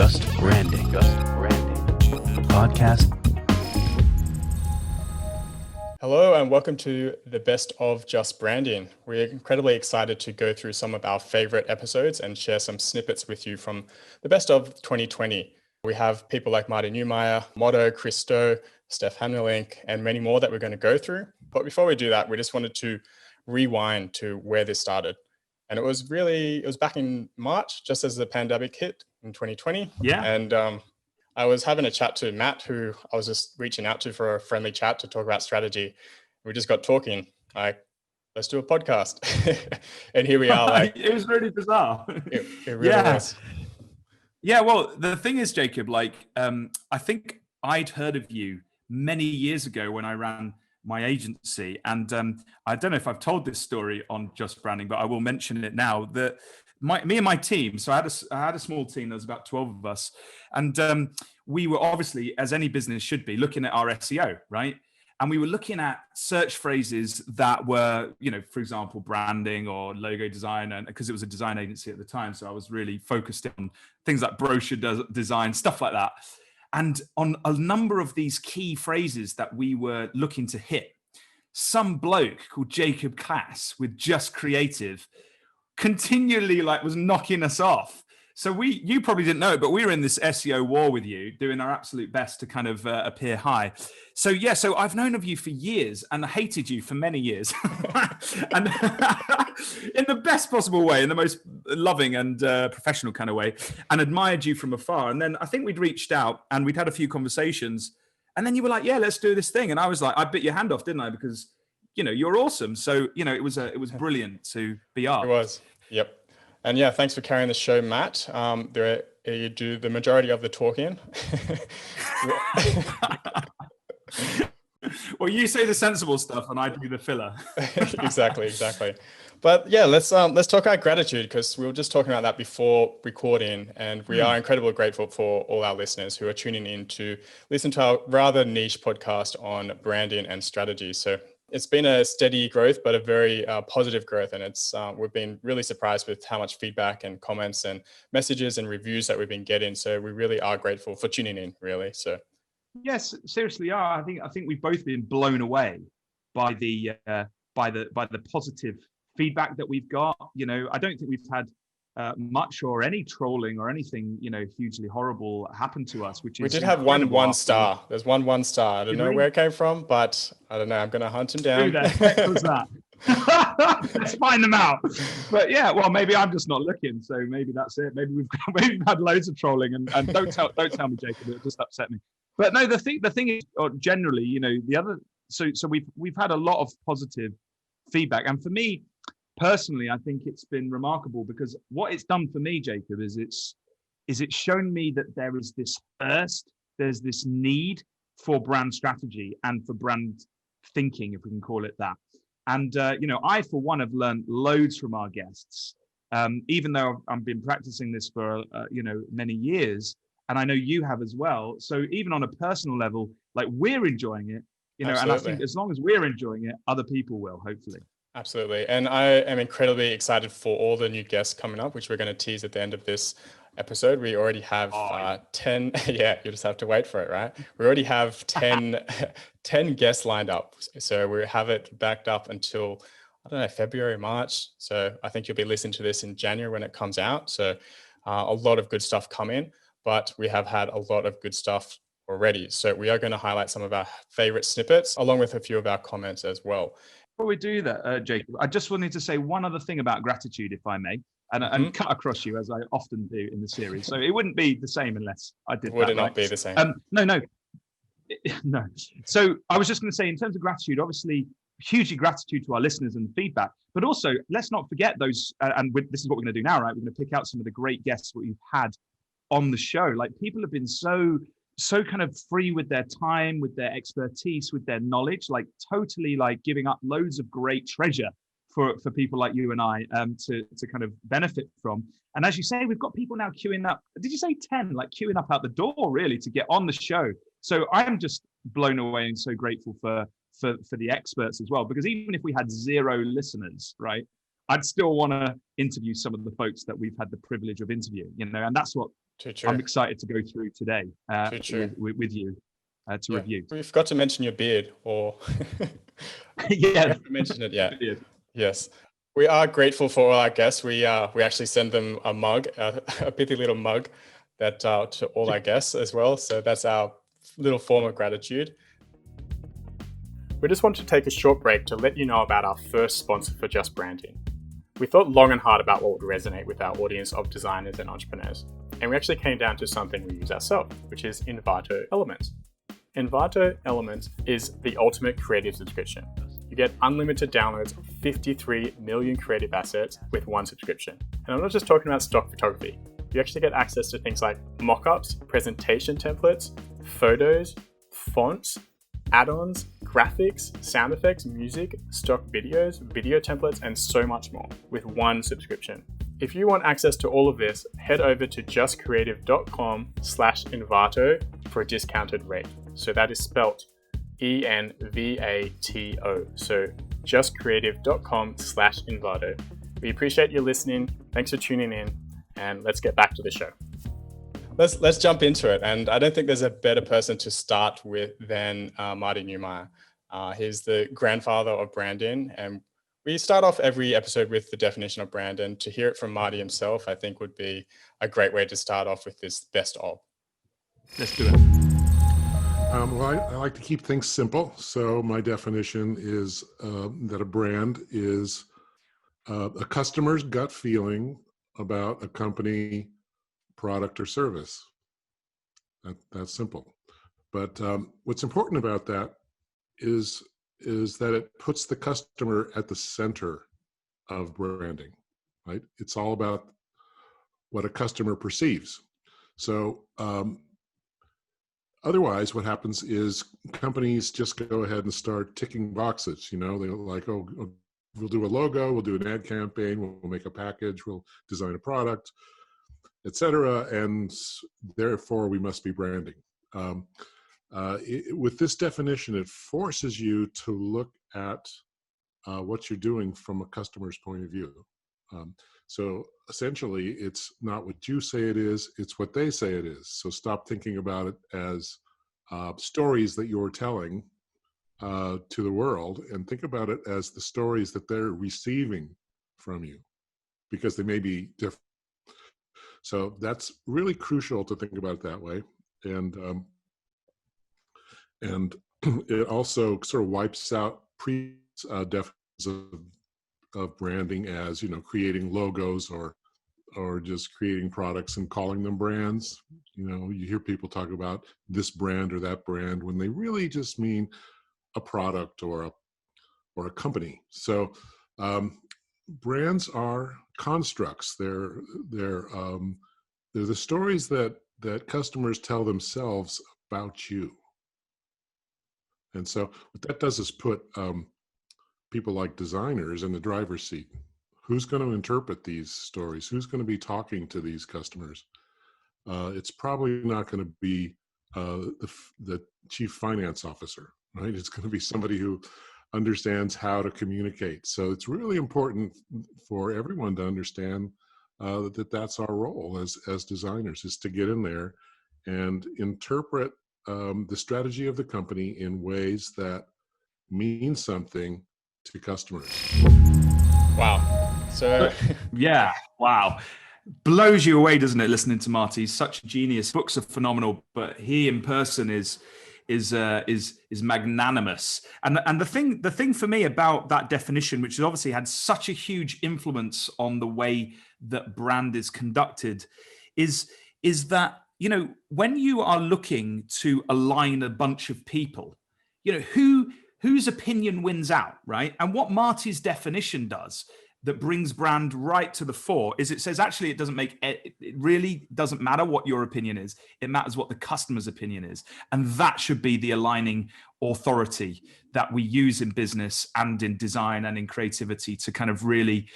Just Branding. Podcast. Hello and welcome to the Best of Just Branding. We're incredibly excited to go through some of our favorite episodes and share some snippets with you from the best of 2020. We have people like Marty Neumeier, Motto, Christo, Stef Hamnerlink, and many more that we're going to go through. But before we do that, we just wanted to rewind to where this started. And it was back in March, just as the pandemic hit in 2020. Yeah. And I was having a chat to Matt, who I was just reaching out to for a friendly chat to talk about strategy. We just got talking, like, let's do a podcast. And here we are. Like, it was really bizarre. It really was. Yeah, well, the thing is, Jacob, like, I think I'd heard of you many years ago when I ran my agency. And I don't know if I've told this story on Just Branding, but I will mention it now. That me and my team, so I had a small team, there was about 12 of us. And we were obviously, as any business should be, looking at our SEO, right? And we were looking at search phrases that were, for example, branding or logo design, and because it was a design agency at the time. So I was really focused on things like brochure design, stuff like that. And on a number of these key phrases that we were looking to hit, some bloke called Jacob Class with Just Creative continually was knocking us off. So you probably didn't know it, but we were in this SEO war with you, doing our absolute best to kind of appear high. So I've known of you for years and hated you for many years, and in the best possible way, in the most loving and professional kind of way, and admired you from afar. And then I think we'd reached out and we'd had a few conversations, and then you were like, "Yeah, let's do this thing." And I was like, "I bit your hand off, didn't I?" Because you're awesome. So it was brilliant to be asked. It was. Yep. And yeah, thanks for carrying the show, Matt. You do the majority of the talking. Well, you say the sensible stuff and I do the filler. Exactly. But yeah, let's talk about gratitude, because we were just talking about that before recording, and we are incredibly grateful for all our listeners who are tuning in to listen to our rather niche podcast on branding and strategy. So it's been a steady growth, but a very positive growth. And we've been really surprised with how much feedback and comments and messages and reviews that we've been getting. So we really are grateful for tuning in, really. So yes, seriously are. I think we've both been blown away by the positive feedback that we've got. I don't think we've had much or any trolling or anything, hugely horrible happen to us, which is. We did have one star. There's one star. I don't know where it came from, but I don't know. I'm going to hunt him down. Who the heck was that? Let's find them out. But yeah, well, maybe I'm just not looking. So maybe that's it. Maybe we've had loads of trolling, and don't tell me, Jacob. It just upset me. But no, the thing is, generally, the other. So we've had a lot of positive feedback, and for me personally, I think it's been remarkable, because what it's done for me, Jacob, is it's shown me that there's this need for brand strategy and for brand thinking, if we can call it that. And I, for one, have learned loads from our guests, even though I've been practicing this for many years, and I know you have as well. So even on a personal level, we're enjoying it, Absolutely. And I think as long as we're enjoying it, other people will, hopefully. Absolutely. And I am incredibly excited for all the new guests coming up, which we're going to tease at the end of this episode. We already have 10. Yeah, you just have to wait for it, right? We already have 10 guests lined up. So we have it backed up until, I don't know, February, March. So I think you'll be listening to this in January when it comes out. So a lot of good stuff coming, but we have had a lot of good stuff already. So we are going to highlight some of our favorite snippets, along with a few of our comments as well. Before we do that, Jacob, I just wanted to say one other thing about gratitude, if I may, and cut across you, as I often do in the series. So it wouldn't be the same unless I did that. Would it not be the same? No. So I was just going to say, in terms of gratitude, obviously, hugely gratitude to our listeners and feedback, but also let's not forget those, this is what we're going to do now, right? We're going to pick out some of the great guests that we've had on the show. People have been so kind of free with their time, with their expertise, with their knowledge, totally giving up loads of great treasure for people like you and I to kind of benefit from. And as you say, we've got people now queuing up. Did you say 10? Queuing up out the door, really, to get on the show. So I'm just blown away and so grateful for the experts as well, because even if we had 0 listeners, right, I'd still want to interview some of the folks that we've had the privilege of interviewing, and that's what I'm excited to go through today with you to review. We forgot to mention your beard, or yeah, we haven't mentioned it yet. Yes, we are grateful for all our guests. We actually send them a mug, a pithy little mug, that to all our guests as well. So that's our little form of gratitude. We just wanted to take a short break to let you know about our first sponsor for Just Branding. We thought long and hard about what would resonate with our audience of designers and entrepreneurs, and we actually came down to something we use ourselves, which is Envato Elements. Envato Elements is the ultimate creative subscription. You get unlimited downloads of 53 million creative assets with one subscription. And I'm not just talking about stock photography. You actually get access to things like mockups, presentation templates, photos, fonts, add-ons, graphics, sound effects, music, stock videos, video templates, and so much more with one subscription. If you want access to all of this, head over to justcreative.com/Envato for a discounted rate. So that is spelt ENVATO. So justcreative.com/Envato. We appreciate you listening. Thanks for tuning in, and let's get back to the show. Let's jump into it. And I don't think there's a better person to start with than Marty Neumeier. He's the grandfather of branding, and we start off every episode with the definition of brand, and to hear it from Marty himself, I think would be a great way to start off with this best of. Let's do it. Well, I like to keep things simple. So my definition is that a brand is a customer's gut feeling about a company, product, or service. That's simple. But what's important about that is that it puts the customer at the center of branding, right? It's all about what a customer perceives. So otherwise, what happens is companies just go ahead and start ticking boxes. They're like, oh, we'll do a logo, we'll do an ad campaign, we'll make a package, we'll design a product, etc. And therefore, we must be branding. With this definition, it forces you to look at what you're doing from a customer's point of view. So essentially, it's not what you say it is, it's what they say it is. So stop thinking about it as stories that you're telling to the world, and think about it as the stories that they're receiving from you, because they may be different. So that's really crucial to think about it that way. And it also sort of wipes out definitions of branding as, creating logos or just creating products and calling them brands. You hear people talk about this brand or that brand when they really just mean a product or a company. So brands are constructs. They're the stories that customers tell themselves about you. And so what that does is put people like designers in the driver's seat. Who's going to interpret these stories? Who's going to be talking to these customers? It's probably not going to be the chief finance officer, right? It's going to be somebody who understands how to communicate. So it's really important for everyone to understand that that's our role as designers, is to get in there and interpret the strategy of the company in ways that mean something to customers. Wow. So yeah, wow. Blows you away, doesn't it, listening to Marty? He's such a genius. Books are phenomenal, but he in person is magnanimous. And the thing for me about that definition, which has obviously had such a huge influence on the way that brand is conducted, is that, when you are looking to align a bunch of people, whose opinion wins out, right? And what Marty's definition does that brings brand right to the fore is it says, actually, it really doesn't matter what your opinion is. It matters what the customer's opinion is. And that should be the aligning authority that we use in business and in design and in creativity to kind of really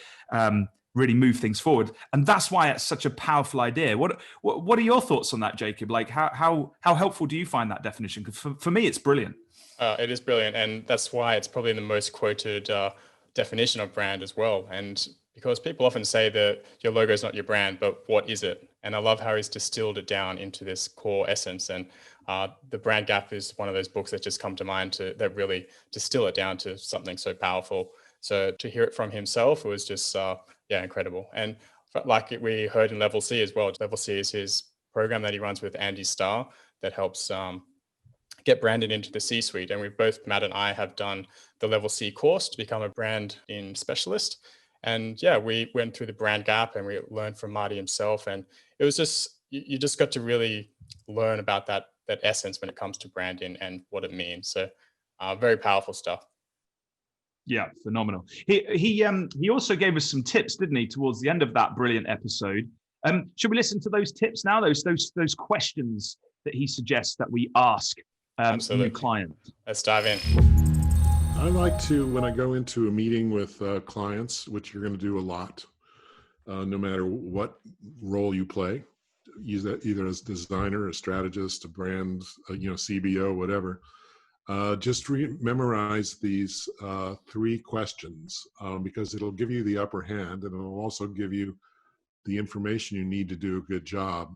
move things forward. And that's why it's such a powerful idea. What are your thoughts on that, Jacob? Like how helpful do you find that definition? Because for me, it's brilliant. It is brilliant. And that's why it's probably the most quoted definition of brand as well. And because people often say that your logo is not your brand, but what is it? And I love how he's distilled it down into this core essence. And The Brand Gap is one of those books that just come to mind that really distill it down to something so powerful. So to hear it from himself was just, incredible. And like we heard in Level C as well, Level C is his program that he runs with Andy Starr that helps get branded into the C-suite. And Matt and I have done the Level C course to become a branding specialist. And we went through the Brand Gap and we learned from Marty himself. And it was just, you just got to really learn about that essence when it comes to branding and what it means. So very powerful stuff. Yeah, phenomenal. He also gave us some tips, didn't he, towards the end of that brilliant episode. Should we listen to those tips now? Those questions that he suggests that we ask new clients. Let's dive in. I like to, when I go into a meeting with clients, which you're going to do a lot, no matter what role you play, either as designer, a strategist, a brand, CBO, whatever. Just memorize these 3 questions because it'll give you the upper hand, and it'll also give you the information you need to do a good job.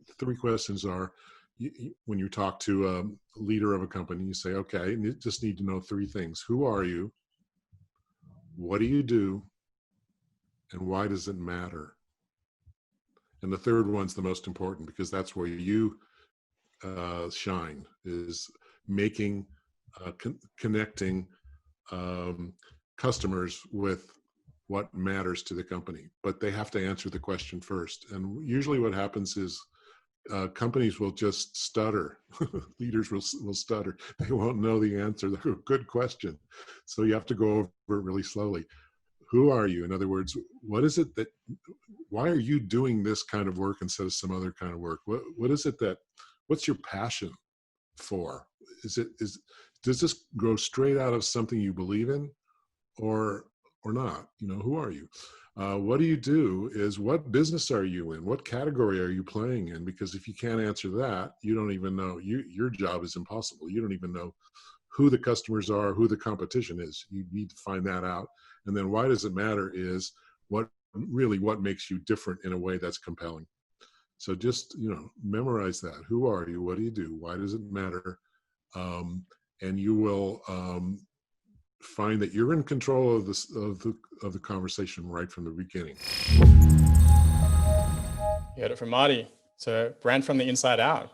The 3 questions are, when you talk to a leader of a company, you say, okay, you just need to know 3 things. Who are you? What do you do? And why does it matter? And the third one's the most important because that's where you shine, is making, connecting customers with what matters to the company. But they have to answer the question first. And usually what happens is companies will just stutter. Leaders will stutter. They won't know the answer. Good question. So you have to go over it really slowly. Who are you? In other words, what is it why are you doing this kind of work instead of some other kind of work? What is it what's your passion for? Does this grow straight out of something you believe in or not? Who are you? What do you do is, what business are you in? What category are you playing in? Because if you can't answer that, you don't even know, your job is impossible. You don't even know who the customers are, who the competition is. You need to find that out. And then why does it matter is what makes you different in a way that's compelling. So just, memorize that. Who are you? What do you do? Why does it matter? And you will find that you're in control of the conversation right from the beginning. You heard it from Marty. So brand from the inside out.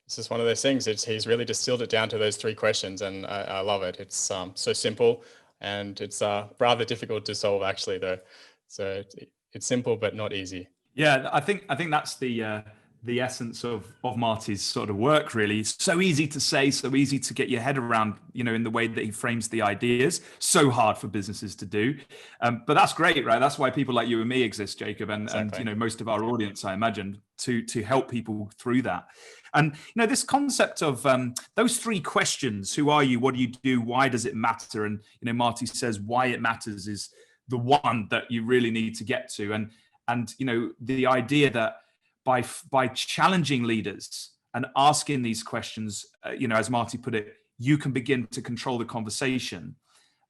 This is one of those things. He's really distilled it down to those 3 questions, and I love it. It's so simple, and it's rather difficult to solve, actually, though. So it's simple but not easy. Yeah, I think that's the essence of Marty's sort of work, really. So easy to say, so easy to get your head around, in the way that he frames the ideas. So hard for businesses to do. But that's great, right? That's why people like you and me exist, Jacob, and most of our audience, I imagine, to help people through that. And, this concept of those 3 questions: who are you? What do you do? Why does it matter? And, Marty says why it matters is the one that you really need to get to. And the idea that by challenging leaders and asking these questions, as Marty put it, you can begin to control the conversation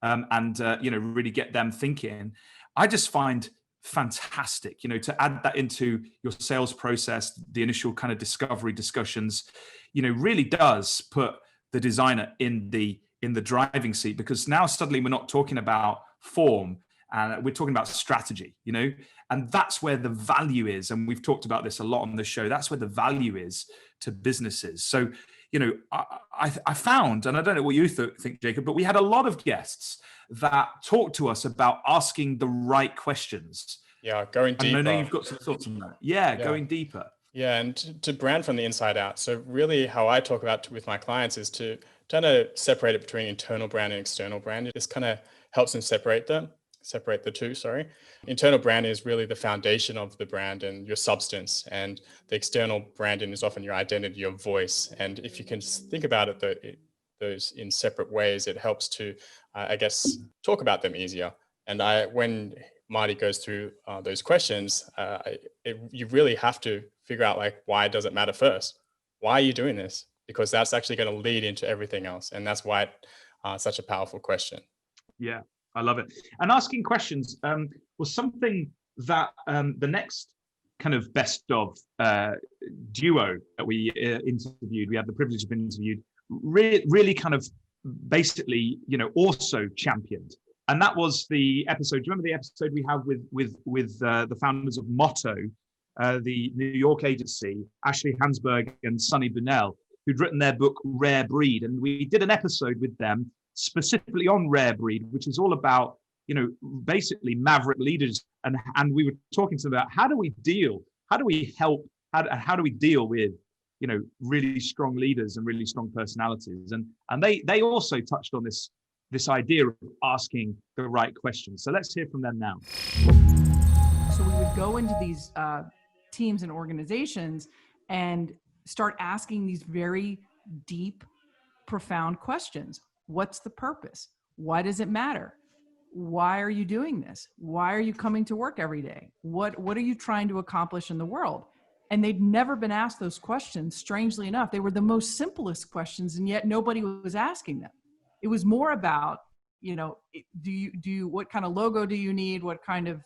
and really get them thinking. I just find fantastic, to add that into your sales process, the initial kind of discovery discussions, really does put the designer in the driving seat, because now suddenly we're not talking about form, and we're talking about strategy, and that's where the value is. And we've talked about this a lot on the show. That's where the value is to businesses. So, I found, and I don't know what you think, Jacob, but we had a lot of guests that talked to us about asking the right questions. Yeah, going deeper. And I know you've got some thoughts on that. Yeah, going deeper. Yeah, and to brand from the inside out. So really how I talk about with my clients is to kind of separate it between internal brand and external brand. It just kind of helps them separate the two, sorry. Internal brand is really the foundation of the brand and your substance, and the external branding is often your identity, your voice. And if you can think about it, those in separate ways, it helps to, talk about them easier. And when Marty goes through those questions, you really have to figure out, why does it matter first? Why are you doing this? Because that's actually going to lead into everything else. And that's why it's such a powerful question. Yeah. I love it. And asking questions was something that the next kind of best of duo that we interviewed. We had the privilege of interviewed, really kind of basically, also championed. And that was the episode. Do you remember the episode we have with the founders of Motto, the New York agency, Ashley Hansberg and Sonny Bunnell, who'd written their book Rare Breed, and we did an episode with them specifically on Rare Breed, which is all about basically maverick leaders, and we were talking to them about how do we deal with really strong leaders and really strong personalities, and they also touched on this idea of asking the right questions. So let's hear from them now. So we would go into these teams and organizations and start asking these very deep, profound questions. What's the purpose? Why does it matter? Why are you doing this? Why are you coming to work every day? What are you trying to accomplish in the world? And they'd never been asked those questions. Strangely enough, they were the most simplest questions, and yet nobody was asking them. It was more about, what kind of logo do you need? What kind of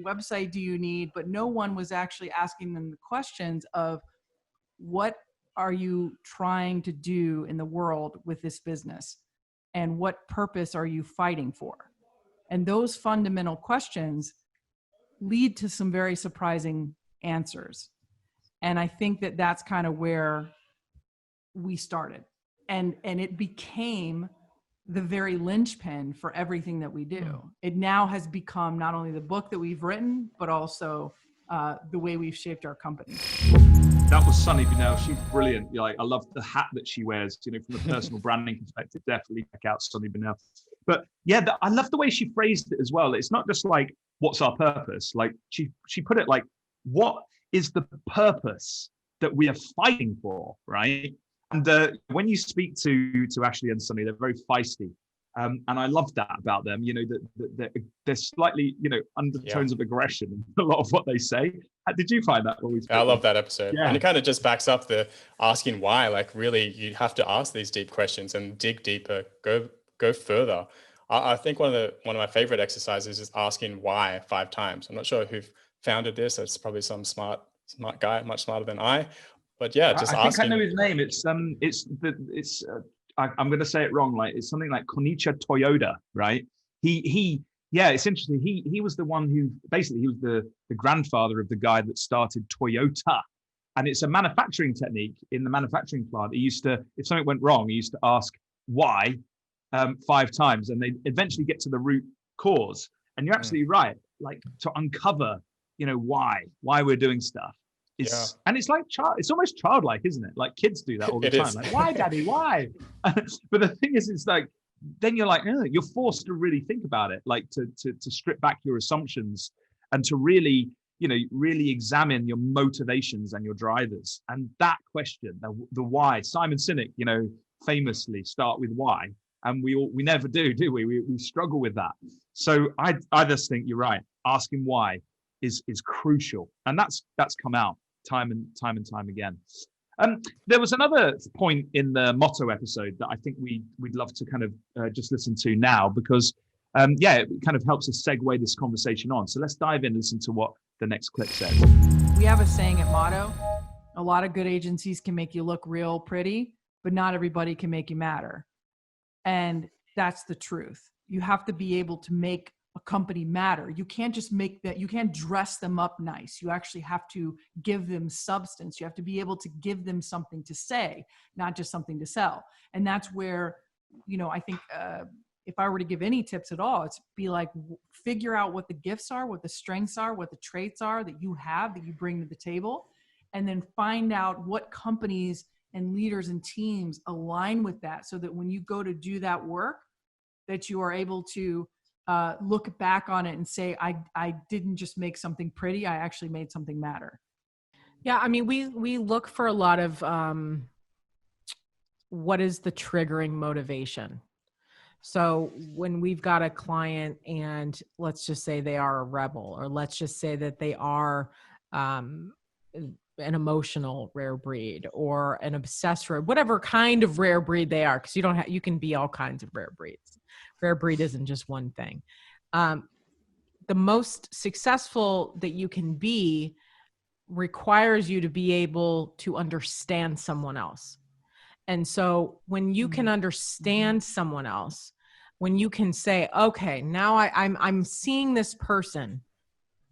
website do you need? But no one was actually asking them the questions of, what are you trying to do in the world with this business? And what purpose are you fighting for? And those fundamental questions lead to some very surprising answers. And I think that that's kind of where we started. And it became the very linchpin for everything that we do. It now has become not only the book that we've written, but also the way we've shaped our company. That was Sonny Bunnell. She's brilliant. I love the hat that she wears, from a personal branding perspective. Definitely check out Sonny Bunnell. But yeah, I love the way she phrased it as well. It's not just like, what's our purpose? Like she put it like, what is the purpose that we are fighting for, right? And when you speak to Ashley and Sonny, they're very feisty. And I love that about them, that there's slightly, undertones of aggression in a lot of what they say. Did you find that? I love that episode. Yeah. And it kind of just backs up the asking why. Like, really, you have to ask these deep questions and dig deeper, go further. I think one of my favorite exercises is asking why 5 times. I'm not sure who founded this. It's probably some smart guy, much smarter than I. But yeah, just I think asking. I know his name. I'm going to say it wrong. Like, it's something like Konichiwa Toyoda, right? It's interesting. He was the one who basically, he was the grandfather of the guy that started Toyota. And it's a manufacturing technique in the manufacturing plant. He used to, if something went wrong, he used to ask why 5 times, and they eventually get to the root cause. And you're absolutely right. Like, to uncover, why we're doing stuff. And it's like it's almost childlike, isn't it? Like, kids do that all the time. Like, why, Daddy? Why? But the thing is, it's like, then you're like, you're forced to really think about it, like to strip back your assumptions and to really examine your motivations and your drivers. And that question, the why. Simon Sinek, famously start with why, and we never do we? We struggle with that. So I just think you're right. Asking why is crucial, and that's come out time and time again. There was another point in the Motto episode that I think we'd love to kind of just listen to now, because it kind of helps us segue this conversation on. So let's dive in and listen to what the next clip says. We have a saying at Motto: a lot of good agencies can make you look real pretty, but not everybody can make you matter. And that's the truth. You have to be able to make a company matter. You can't just make that, you can't dress them up nice. You actually have to give them substance. You have to be able to give them something to say, not just something to sell. And that's where, I think if I were to give any tips at all, it's be like, figure out what the gifts are, what the strengths are, what the traits are that you have, that you bring to the table, and then find out what companies and leaders and teams align with that, so that when you go to do that work, that you are able to look back on it and say, I didn't just make something pretty, I actually made something matter. Yeah, I mean, we look for a lot of what is the triggering motivation. So when we've got a client and let's just say they are a rebel, or let's just say that they are an emotional rare breed or an obsessed rare, whatever kind of rare breed they are, because you can be all kinds of rare breeds. Rare breed isn't just one thing. The most successful that you can be requires you to be able to understand someone else. And so when you can understand someone else, when you can say, okay, now I'm seeing this person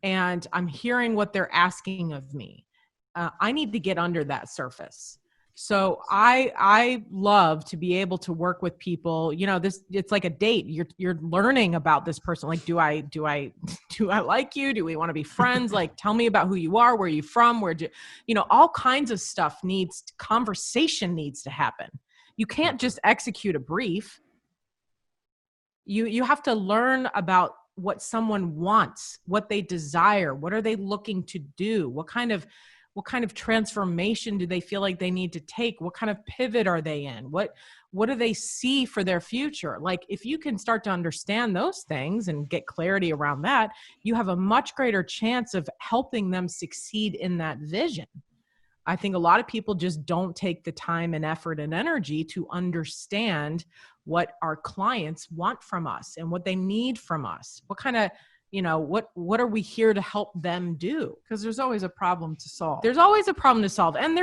and I'm hearing what they're asking of me. I need to get under that surface. So I love to be able to work with people. You know, it's like a date. You're learning about this person. Like, do I like you? Do we want to be friends? Like, tell me about who you are, where you from, all kinds of stuff conversation needs to happen. You can't just execute a brief. You have to learn about what someone wants, what they desire, what are they looking to do, what kind of transformation do they feel like they need to take, what kind of pivot are they in, what do they see for their future. Like, if you can start to understand those things and get clarity around that, you have a much greater chance of helping them succeed in that vision. I think a lot of people just don't take the time and effort and energy to understand what our clients want from us and what they need from us. What kind of, what are we here to help them do? Because there's always a problem to solve. There's always a problem to solve. And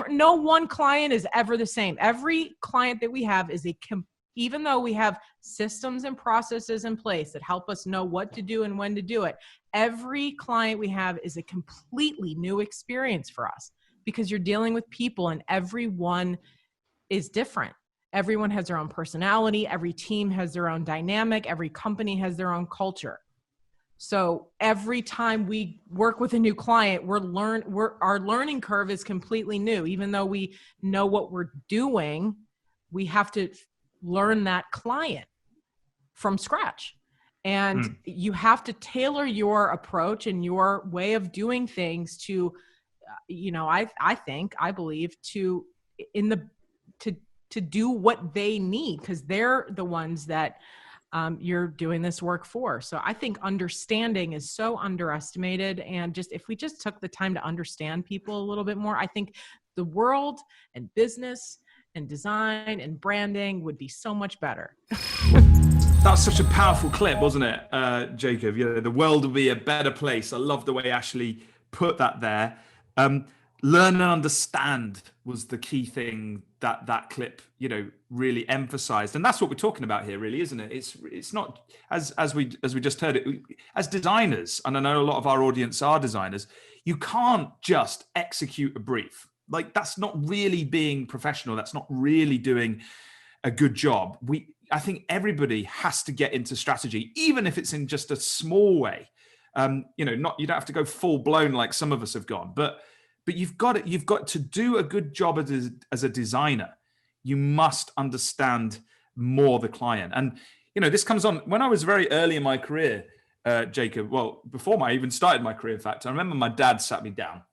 no one client is ever the same. Every client that we have is even though we have systems and processes in place that help us know what to do and when to do it, every client we have is a completely new experience for us, because you're dealing with people and everyone is different. Everyone has their own personality. Every team has their own dynamic. Every company has their own culture. So every time we work with a new client, our learning curve is completely new. Even though we know what we're doing, we have to learn that client from scratch. And you have to tailor your approach and your way of doing things to, I believe to do what they need, because they're the ones that you're doing this work for. So I think understanding is so underestimated. And if we just took the time to understand people a little bit more, I think the world and business and design and branding would be so much better. That's such a powerful clip, wasn't it, Jacob? The world will be a better place. I love the way Ashley put that there. Learn and understand was the key thing that clip, really emphasized. And that's what we're talking about here, really, isn't it? It's not, as we just heard it, as designers, and I know a lot of our audience are designers, you can't just execute a brief. Like, that's not really being professional. That's not really doing a good job. I think everybody has to get into strategy, even if it's in just a small way. You don't have to go full blown like some of us have gone, but you've got to do a good job as a designer. You must understand more the client. And, this comes on when I was very early in my career, Jacob, well, before I even started my career, in fact, I remember my dad sat me down.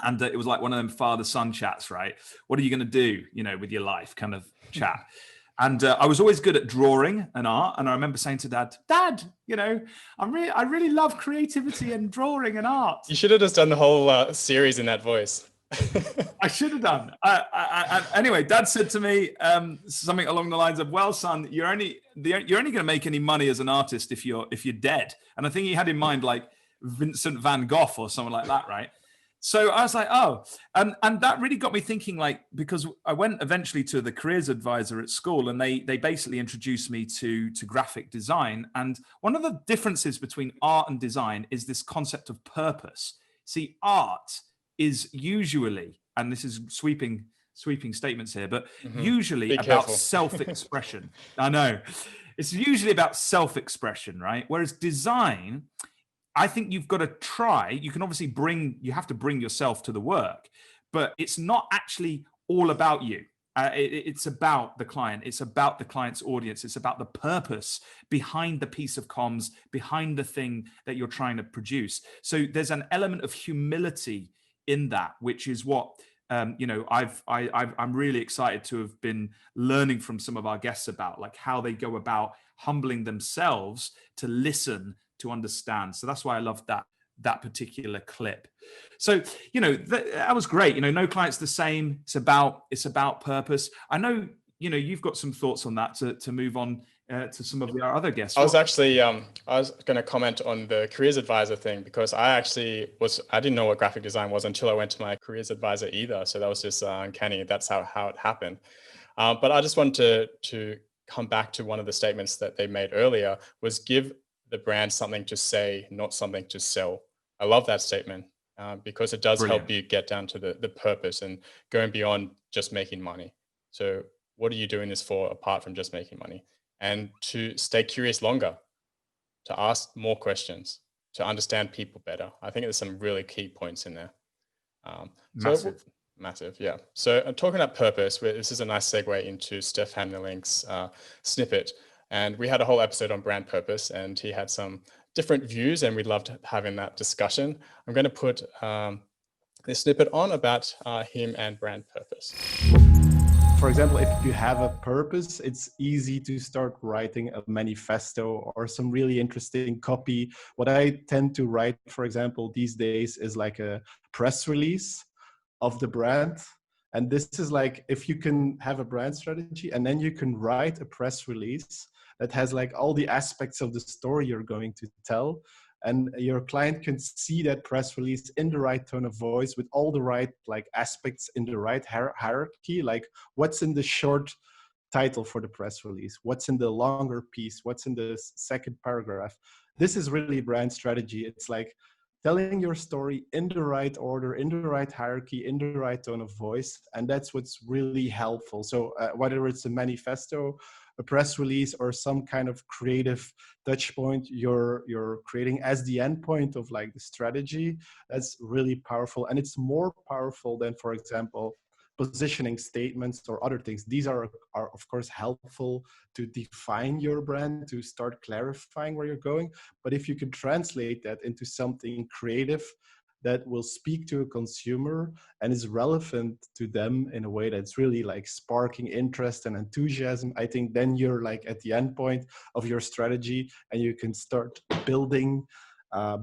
And it was like one of them father-son chats, right? What are you going to do, with your life kind of chat? And I was always good at drawing and art. And I remember saying to Dad, I really love creativity and drawing and art. You should have just done the whole series in that voice. I should have done. Anyway, Dad said to me something along the lines of, "Well, son, you're only going to make any money as an artist if you're dead." And I think he had in mind like Vincent van Gogh or someone like that, right? So I was like, oh, and that really got me thinking, like, because I went eventually to the careers advisor at school, and they basically introduced me to graphic design. And one of the differences between art and design is this concept of purpose. See, art is usually, and this is sweeping statements here, but usually about self-expression. I know. It's usually about self-expression, right? Whereas design, I think you've got to try. You can obviously you have to bring yourself to the work, but it's not actually all about you. It's about the client. It's about the client's audience. It's about the purpose behind the piece of comms, behind the thing that you're trying to produce. So there's an element of humility in that, which is what I'm really excited to have been learning from some of our guests about, like how they go about humbling themselves to listen, to understand. So that's why I love that particular clip. So, that was great. No client's the same. It's about purpose. I know, you've got some thoughts on that to move on to some of our other guests. I was actually, I was going to comment on the careers advisor thing, because I didn't know what graphic design was until I went to my careers advisor either. So that was just uncanny. That's how it happened. But I just wanted to come back to one of the statements that they made earlier, was give the brand something to say, not something to sell. I love that statement because it does help you get down to the purpose and going beyond just making money. So what are you doing this for apart from just making money? And to stay curious longer, to ask more questions, to understand people better. I think there's some really key points in there. Massive, yeah. So talking about purpose, this is a nice segue into Stef Hamnerlink's snippet. And we had a whole episode on brand purpose, and he had some different views, and we loved having that discussion. I'm going to put this snippet on about him and brand purpose. For example, if you have a purpose, it's easy to start writing a manifesto or some really interesting copy. What I tend to write, for example, these days is like a press release of the brand. And this is like, if you can have a brand strategy and then you can write a press release that has like all the aspects of the story you're going to tell. And your client can see that press release in the right tone of voice with all the right like aspects in the right hierarchy, like what's in the short title for the press release, what's in the longer piece, what's in the second paragraph. This is really brand strategy. It's like telling your story in the right order, in the right hierarchy, in the right tone of voice. And that's what's really helpful. So whether it's a manifesto, a press release, or some kind of creative touch point you're creating as the end point of like the strategy, that's really powerful. And it's more powerful than, for example, positioning statements or other things. These are of course helpful to define your brand, to start clarifying where you're going. But if you can translate that into something creative that will speak to a consumer and is relevant to them in a way that's really like sparking interest and enthusiasm, I think then you're like at the end point of your strategy and you can start building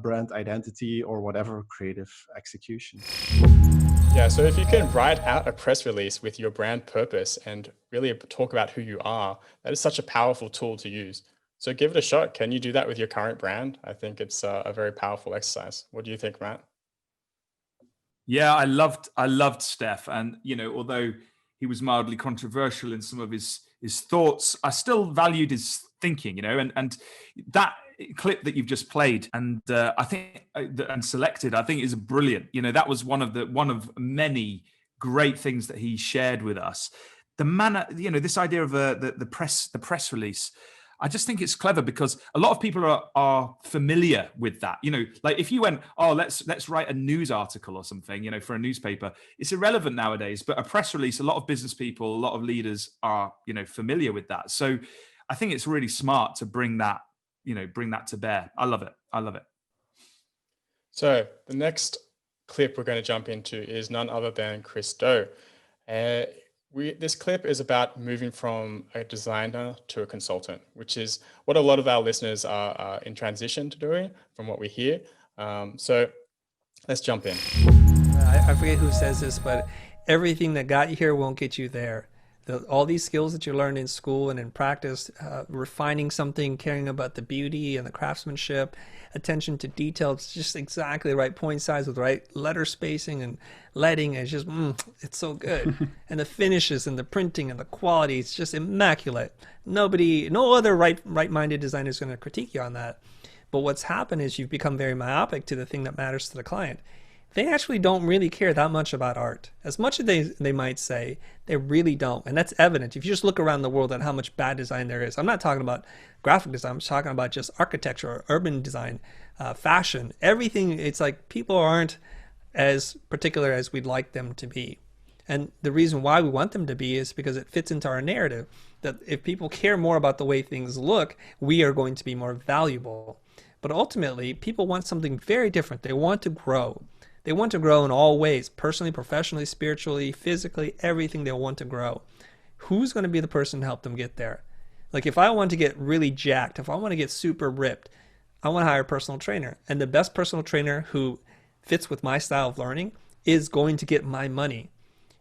brand identity or whatever creative execution. Yeah, so if you can write out a press release with your brand purpose and really talk about who you are, that is such a powerful tool to use. So give it a shot. Can you do that with your current brand? I think it's a very powerful exercise. What do you think, Matt? Yeah, I loved Stef, and although he was mildly controversial in some of his thoughts, I still valued his thinking. And that clip that you've just played and I think and selected, I think is brilliant. That was one of many great things that he shared with us. The manner, this idea of the press release. I just think it's clever because a lot of people are familiar with that. Like if you went, oh, let's write a news article or something, for a newspaper, it's irrelevant nowadays. But a press release, a lot of business people, a lot of leaders are, familiar with that. So I think it's really smart to bring that to bear. I love it. So the next clip we're going to jump into is none other than Chris Do. This clip is about moving from a designer to a consultant, which is what a lot of our listeners are in transition to doing from what we hear. So let's jump in. I forget who says this, but everything that got you here won't get you there. All these skills that you learned in school and in practice, refining something, caring about the beauty and the craftsmanship, attention to detail, it's just exactly the right point size with the right letter spacing and lighting. It's just, it's so good. And the finishes and the printing and the quality, it's just immaculate. No other right-minded designer is going to critique you on that. But what's happened is you've become very myopic to the thing that matters to the client. They actually don't really care that much about art. As much as they might say, they really don't. And that's evident. If you just look around the world at how much bad design there is. I'm not talking about graphic design. I'm talking about just architecture or urban design, fashion, everything. It's like people aren't as particular as we'd like them to be. And the reason why we want them to be is because it fits into our narrative that if people care more about the way things look, we are going to be more valuable. But ultimately, people want something very different. They want to grow. They want to grow in all ways, personally, professionally, spiritually, physically, everything they want to grow. Who's going to be the person to help them get there? Like if I want to get really jacked, if I want to get super ripped, I want to hire a personal trainer. And the best personal trainer who fits with my style of learning is going to get my money.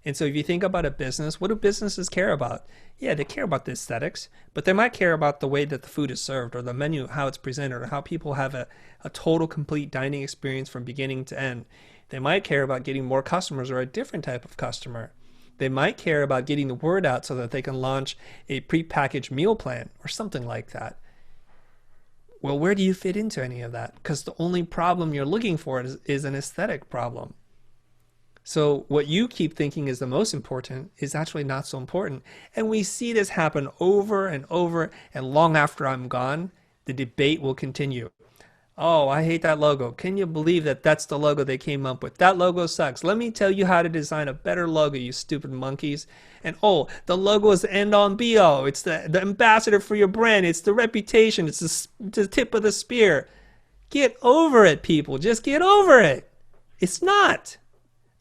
And so if you think about a business, what do businesses care about? Yeah, they care about the aesthetics, but they might care about the way that the food is served, or the menu, how it's presented, or how people have a total complete dining experience from beginning to end. They might care about getting more customers or a different type of customer. They might care about getting the word out so that they can launch a prepackaged meal plan or something like that. Well, where do you fit into any of that? Because the only problem you're looking for is an aesthetic problem. So what you keep thinking is the most important is actually not so important. And we see this happen over and over, and long after I'm gone, the debate will continue. Oh, I hate that logo. Can you believe that that's the logo they came up with? That logo sucks. Let me tell you how to design a better logo, you stupid monkeys. And oh, the logo is the end on be all. It's the ambassador for your brand. It's the reputation. It's the tip of the spear. Get over it, people. Just get over it. It's not.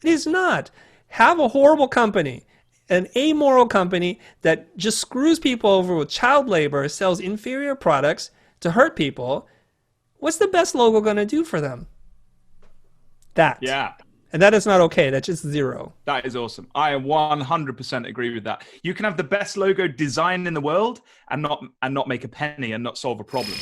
It is not. Have a horrible company, an amoral company that just screws people over with child labor, sells inferior products to hurt people. What's the best logo going to do for them? That. Yeah. And that is not okay. That's just zero. That is awesome. I 100% agree with that. You can have the best logo design in the world and not make a penny and not solve a problem.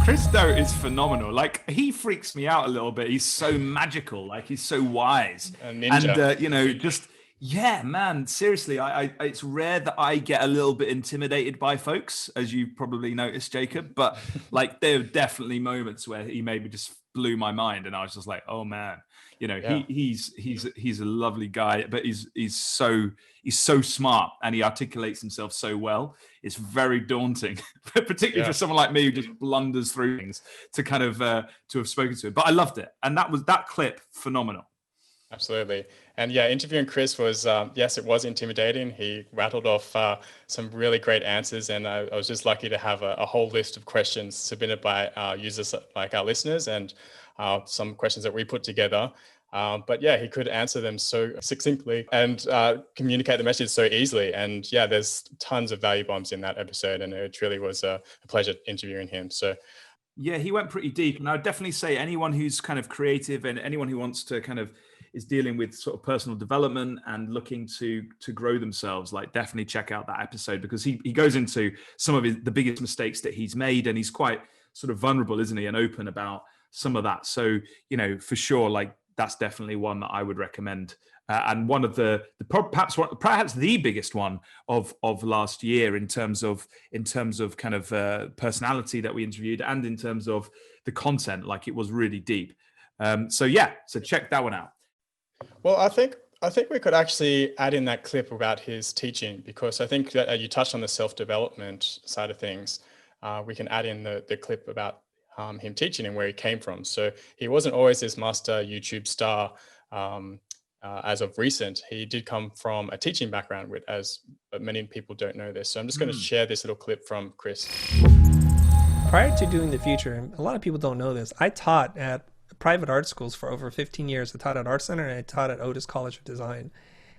Christo is phenomenal. Like, he freaks me out a little bit. He's so magical. Like, he's so wise. A ninja. And just, yeah, man, seriously, it's rare that I get a little bit intimidated by folks, as you probably noticed, Jacob. But like, there are definitely moments where he maybe just blew my mind, and I was just like, oh man, yeah. he's a lovely guy, but he's so smart, and he articulates himself so well. It's very daunting, particularly for someone like me who just blunders through things to kind of to have spoken to him. But I loved it, and that clip phenomenal. Absolutely. And yeah, interviewing Chris was, yes, it was intimidating. He rattled off some really great answers. And I was just lucky to have a whole list of questions submitted by users like our listeners, and some questions that we put together. But yeah, he could answer them so succinctly and communicate the message so easily. And yeah, there's tons of value bombs in that episode. And it really was a pleasure interviewing him. So yeah, he went pretty deep. And I would definitely say anyone who's kind of creative and anyone who wants to kind of is dealing with sort of personal development and looking to grow themselves, like, definitely check out that episode, because he goes into some of the biggest mistakes that he's made, and he's quite sort of vulnerable, isn't he, and open about some of that. So, for sure, like, that's definitely one that I would recommend. And one of the perhaps the biggest one of last year in terms of kind of personality that we interviewed, and in terms of the content, like, it was really deep. So check that one out. Well, I think we could actually add in that clip about his teaching, because I think that you touched on the self-development side of things. We can add in the clip about him teaching and where he came from. So he wasn't always this master YouTube star. As of recent, he did come from a teaching background, but many people don't know this. So I'm just going to share this little clip from Chris. Prior to doing The Future, and a lot of people don't know this, I taught at private art schools for over 15 years. I taught at Art Center, and I taught at Otis College of Design.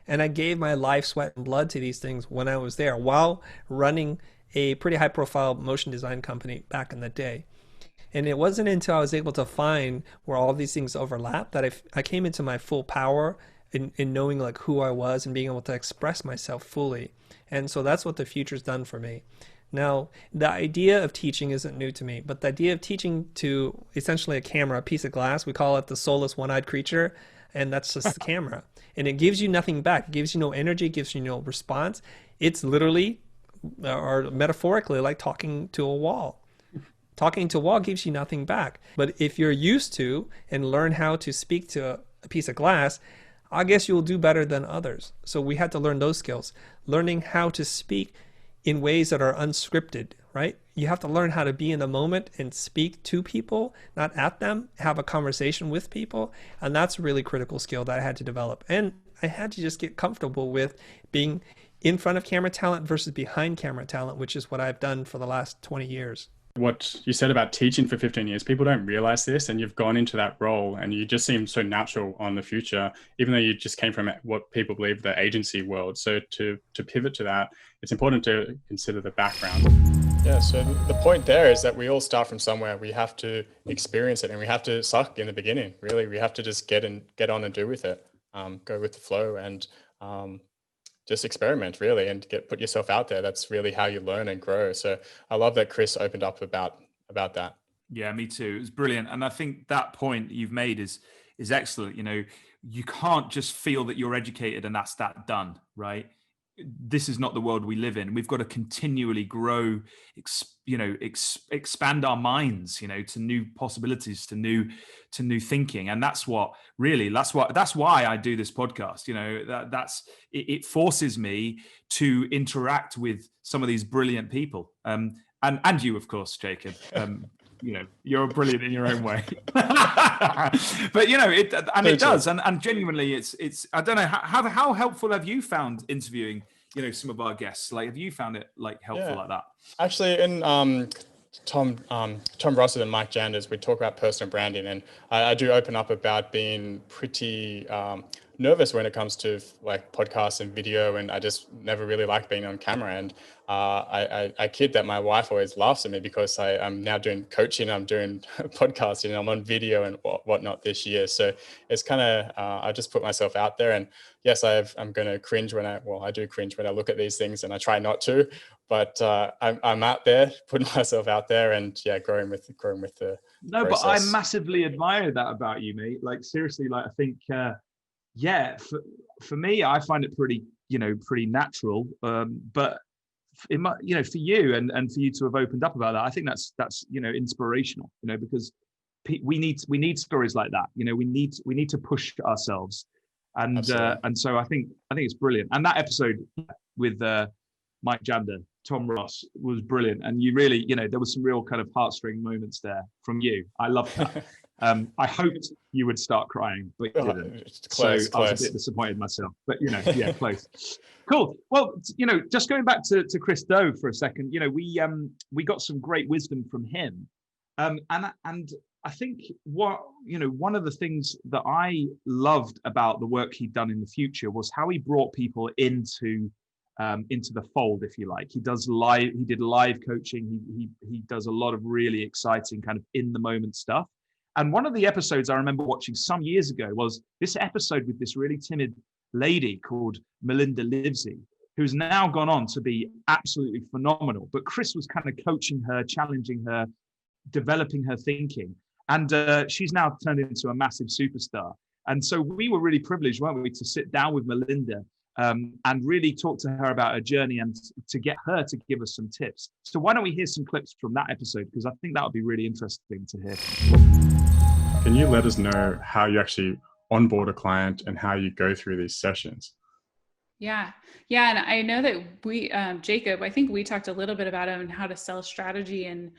And I gave my life, sweat, and blood to these things when I was there, while running a pretty high-profile motion design company back in the day. And it wasn't until I was able to find where all these things overlap that I came into my full power in knowing, like, who I was and being able to express myself fully. And so that's what The Future's done for me. Now, the idea of teaching isn't new to me, but the idea of teaching to essentially a camera, a piece of glass, we call it the soulless one-eyed creature, and that's just the camera. And it gives you nothing back. It gives you no energy, it gives you no response. It's literally, or metaphorically, like talking to a wall. Talking to a wall gives you nothing back. But if you're used to and learn how to speak to a piece of glass, I guess you'll do better than others. So we had to learn those skills. Learning how to speak in ways that are unscripted, right? You have to learn how to be in the moment and speak to people, not at them, have a conversation with people. And that's a really critical skill that I had to develop. And I had to just get comfortable with being in front of camera talent versus behind camera talent, which is what I've done for the last 20 years. What you said about teaching for 15 years, people don't realize this, and you've gone into that role and you just seem so natural on The Future, even though you just came from what people believe the agency world. So to pivot to that, it's important to consider the background. Yeah, so the point there is that we all start from somewhere. We have to experience it, and we have to suck in the beginning. Really, we have to just get on and do with it, go with the flow. And just experiment really and put yourself out there. That's really how you learn and grow. So I love that Chris opened up about that. Yeah, me too. It was brilliant. And I think that point you've made is excellent. You know, you can't just feel that you're educated and that's that done, right? This is not the world we live in. We've got to continually grow, expand our minds, you know, to new possibilities, to new thinking. And that's why I do this podcast. You know, it forces me to interact with some of these brilliant people. And you, of course, Jacob. You know, you're brilliant in your own way. But you know, it does, and genuinely, it's. I don't know how helpful have you found interviewing, you know, some of our guests? Like, have you found it like helpful like that? Actually, in Tom Rossett and Mike Janda's, we talk about personal branding, and I do open up about being pretty nervous when it comes to like podcasts and video, and I just never really liked being on camera. And I kid that my wife always laughs at me because I'm now doing coaching, I'm doing podcasting, I'm on video and whatnot this year. So it's kind of I just put myself out there, and yes, I'm going to cringe I do cringe when I look at these things, and I try not to, but I'm out there putting myself out there, and growing with the process. But I massively admire that about you, mate. Like seriously, like I think. For me, I find it pretty natural. But it might, you know, for you and for you to have opened up about that, I think that's inspirational. You know, because we need stories like that. You know, we need to push ourselves, and so I think it's brilliant. And that episode with Mike Janda, Tom Ross was brilliant, and you really, you know, there was some real kind of heartstring moments there from you. I loved that. I hoped you would start crying, but you didn't. Close. I was a bit disappointed myself, but you know, yeah, close. Cool. Well, you know, just going back to Chris Do for a second, you know, we got some great wisdom from him, and I think one of the things that I loved about the work he'd done in the future was how he brought people into the fold, if you like. He did live coaching. He does a lot of really exciting kind of in the moment stuff. And one of the episodes I remember watching some years ago was this episode with this really timid lady called Melinda Livsey, who's now gone on to be absolutely phenomenal. But Chris was kind of coaching her, challenging her, developing her thinking. And she's now turned into a massive superstar. And so we were really privileged, weren't we, to sit down with Melinda and really talk to her about her journey and to get her to give us some tips. So why don't we hear some clips from that episode? Because I think that would be really interesting to hear. Can you let us know how you actually onboard a client and how you go through these sessions? Yeah. And I know that we, Jacob, I think we talked a little bit about him and how to sell strategy and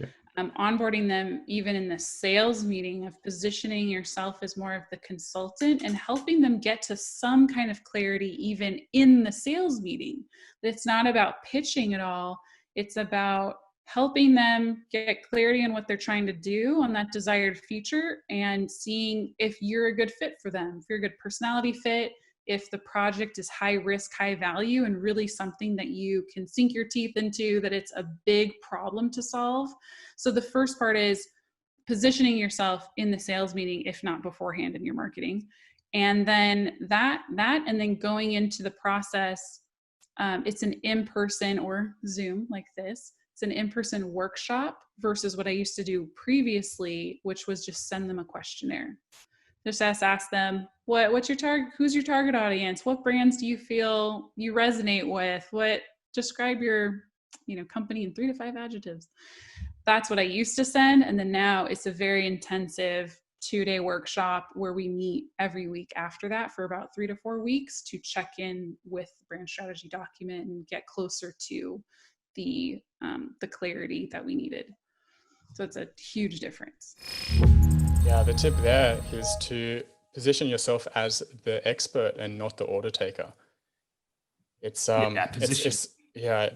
onboarding them even in the sales meeting, of positioning yourself as more of the consultant and helping them get to some kind of clarity even in the sales meeting. It's not about pitching at all. It's about helping them get clarity on what they're trying to do on that desired future and seeing if you're a good fit for them, if you're a good personality fit, if the project is high risk, high value, and really something that you can sink your teeth into, that it's a big problem to solve. So the first part is positioning yourself in the sales meeting, if not beforehand in your marketing. And then that, and then going into the process, it's an in-person or Zoom like this. It's an in-person workshop versus what I used to do previously, which was just send them a questionnaire. Just ask them, what's your target? Who's your target audience? What brands do you feel you resonate with? Describe your, company in 3 to 5 adjectives. That's what I used to send. And then now it's a very intensive 2-day workshop where we meet every week after that for about 3 to 4 weeks to check in with the brand strategy document and get closer to the clarity that we needed. So it's a huge difference. Yeah, the tip there is to position yourself as the expert and not the order taker.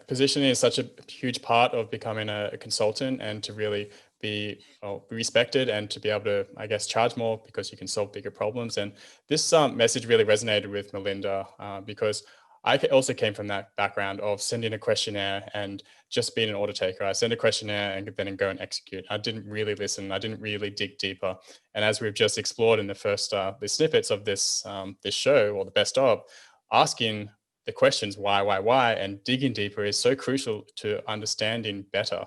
Positioning is such a huge part of becoming a consultant, and to really be respected and to be able to, I guess, charge more because you can solve bigger problems. And this message really resonated with Melinda because I also came from that background of sending a questionnaire and just being an order taker. I send a questionnaire and then go and execute. I didn't really listen. I didn't really dig deeper. And as we've just explored in the first the snippets of this show, or the best of, asking the questions why, and digging deeper is so crucial to understanding better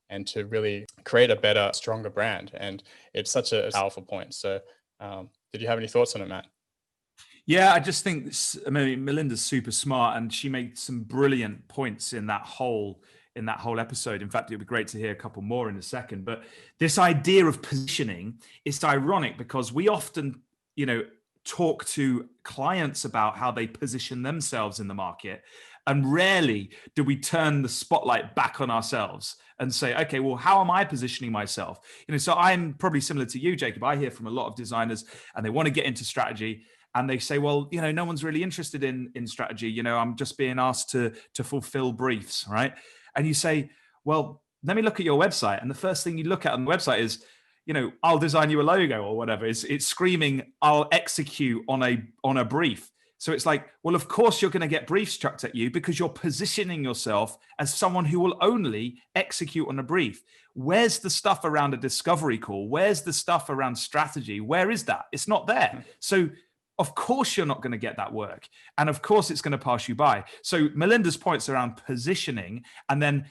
and to really create a better, stronger brand. And it's such a powerful point. So did you have any thoughts on it, Matt? Yeah, I just think Melinda's super smart, and she made some brilliant points in that whole episode. In fact, it'd be great to hear a couple more in a second. But this idea of positioning, it's ironic because we often, talk to clients about how they position themselves in the market, and rarely do we turn the spotlight back on ourselves and say, okay, well, how am I positioning myself? So I'm probably similar to you, Jacob. I hear from a lot of designers, and they want to get into strategy. And they say, well, no one's really interested in strategy. I'm just being asked to fulfill briefs, right? And you say, well, let me look at your website. And the first thing you look at on the website is, I'll design you a logo or whatever. It's screaming, I'll execute on a brief. So it's like, well, of course you're going to get briefs chucked at you because you're positioning yourself as someone who will only execute on a brief. Where's the stuff around a discovery call? Where's the stuff around strategy? Where is that? It's not there. So of course you're not going to get that work. And of course it's going to pass you by. So Melinda's points around positioning, and then,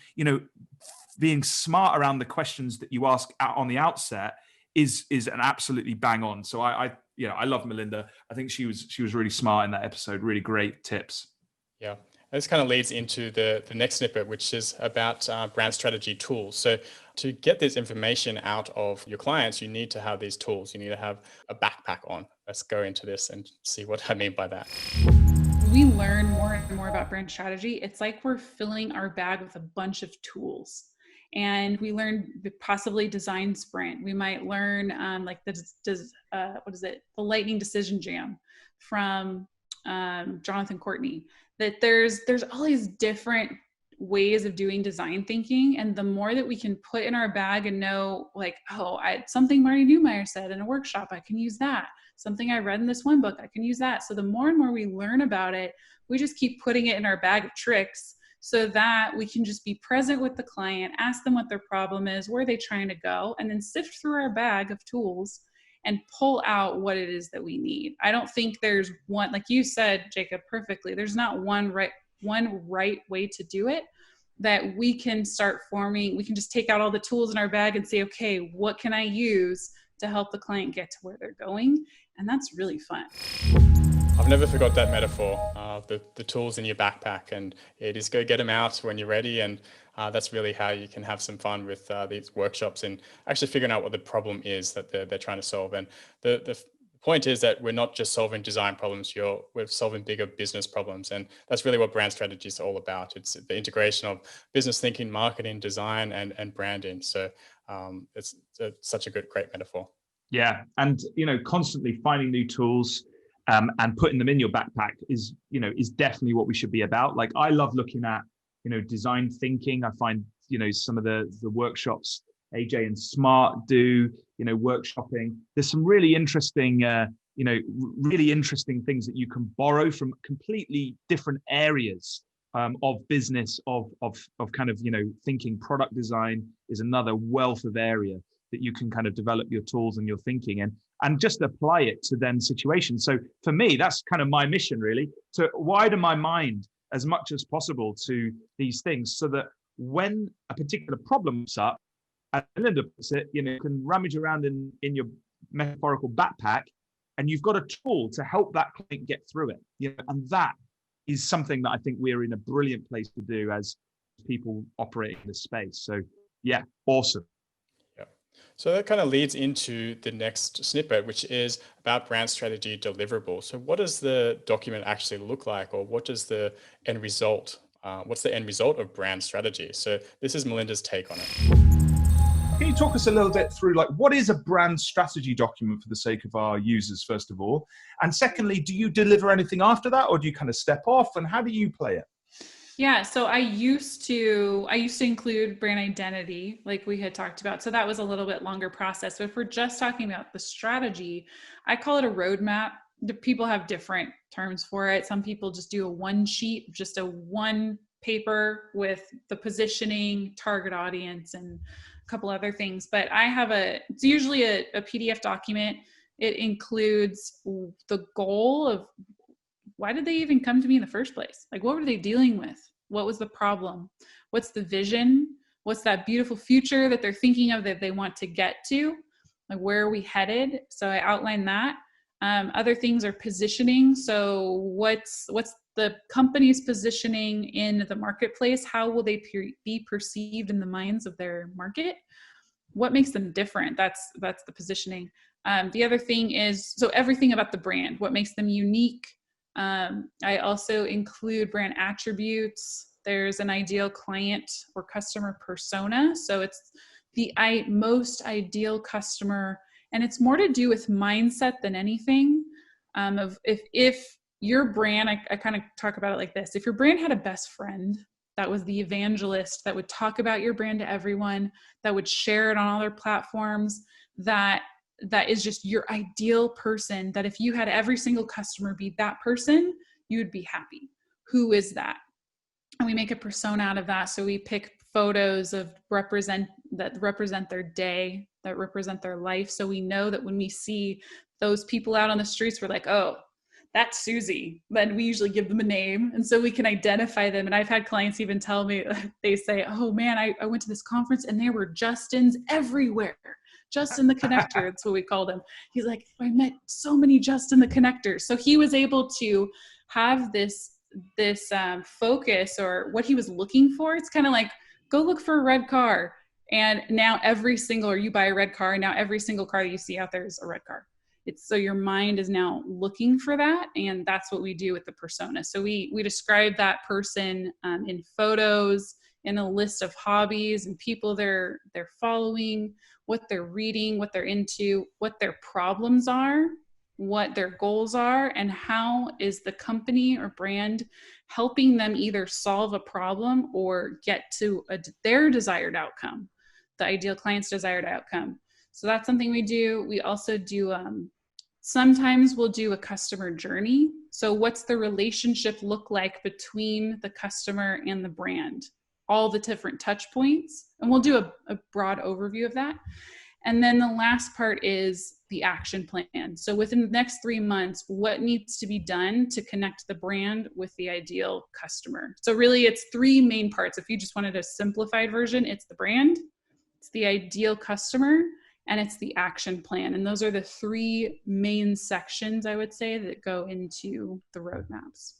being smart around the questions that you ask on the outset is an absolutely bang on. So I love Melinda. I think she was really smart in that episode. Really great tips. Yeah. This kind of leads into the next snippet, which is about brand strategy tools. So to get this information out of your clients, you need to have these tools. You need to have a backpack on. Let's go into this and see what I mean by that. We learn more and more about brand strategy. It's like we're filling our bag with a bunch of tools. And we learn possibly design sprint. We might learn the lightning decision jam from Jonathan Courtney. That there's all these different ways of doing design thinking, and the more that we can put in our bag and know, like, something Marty Neumeier said in a workshop, I can use that. Something I read in this one book, I can use that. So the more and more we learn about it, we just keep putting it in our bag of tricks, so that we can just be present with the client, ask them what their problem is, where are they trying to go, and then sift through our bag of tools and pull out what it is that we need. I don't think there's one, like you said, Jacob, perfectly, there's not one right way to do it, that we can start forming. We can just take out all the tools in our bag and say, okay, what can I use to help the client get to where they're going? And that's really fun. I've never forgot that metaphor, the tools in your backpack, and it is go get them out when you're ready. And that's really how you can have some fun with these workshops and actually figuring out what the problem is that they're trying to solve. And the point is that we're not just solving design problems, we're solving bigger business problems. And that's really what brand strategy is all about. It's the integration of business thinking, marketing, design, and branding. So it's such a great metaphor. Yeah. And, constantly finding new tools and putting them in your backpack is definitely what we should be about. Like, I love looking at, design thinking. I find, some of the workshops AJ and Smart do, workshopping. There's some really interesting, really interesting things that you can borrow from completely different areas of business, of kind of, thinking. Product design is another wealth of area that you can kind of develop your tools and your thinking and just apply it to then situations. So for me, that's kind of my mission, really, to widen my mind as much as possible to these things, so that when a particular problem comes up, as Melinda puts it, you can rummage around in your metaphorical backpack, and you've got a tool to help that client get through it. And that is something that I think we're in a brilliant place to do as people operating in this space. So yeah, awesome. So that kind of leads into the next snippet, which is about brand strategy deliverable. So what does the document actually look like, or what does the end result, what's the end result of brand strategy? So this is Melinda's take on it. Can you talk us a little bit through, like, what is a brand strategy document for the sake of our users, first of all? And secondly, do you deliver anything after that, or do you kind of step off, and how do you play it? Yeah, so I used to include brand identity, like we had talked about. So that was a little bit longer process. But if we're just talking about the strategy, I call it a roadmap. The people have different terms for it. Some people just do a one sheet, just a one paper with the positioning, target audience, and a couple other things. But I have it's usually a PDF document. It includes the goal of why did they even come to me in the first place? Like, what were they dealing with? What was the problem? What's the vision? What's that beautiful future that they're thinking of that they want to get to? Like, where are we headed? So I outlined that. Other things are positioning. So what's the company's positioning in the marketplace? How will they be perceived in the minds of their market? What makes them different? That's the positioning. The other thing is, so everything about the brand, what makes them unique. I also include brand attributes. There's an ideal client or customer persona. So it's the most ideal customer, and it's more to do with mindset than anything. Of if your brand, I kind of talk about it like this: if your brand had a best friend that was the evangelist that would talk about your brand to everyone, that would share it on all their platforms, that is just your ideal person, that if you had every single customer be that person, you would be happy. Who is that? And we make a persona out of that. So we pick photos that represent their day, that represent their life. So we know that when we see those people out on the streets, we're like, oh, that's Susie. Then we usually give them a name. And so we can identify them. And I've had clients even tell me, they say, oh man, I went to this conference and there were Justins everywhere. Justin the connector, that's what we called him. He's like, I met so many Justin the connectors. So he was able to have this focus, or what he was looking for. It's kind of like, go look for a red car. And now or you buy a red car, and now every single car that you see out there is a red car. So your mind is now looking for that. And that's what we do with the persona. So we describe that person in photos, in a list of hobbies and people they're following, what they're reading, what they're into, what their problems are, what their goals are, and how is the company or brand helping them either solve a problem or get to their desired outcome, the ideal client's desired outcome. So that's something we do. We also do, sometimes we'll do a customer journey. So what's the relationship look like between the customer and the brand? All the different touch points. And we'll do a broad overview of that. And then the last part is the action plan. So within the next 3 months, what needs to be done to connect the brand with the ideal customer? So really it's 3 main parts. If you just wanted a simplified version, it's the brand, it's the ideal customer, and it's the action plan. And those are the 3 main sections, I would say, that go into the roadmaps.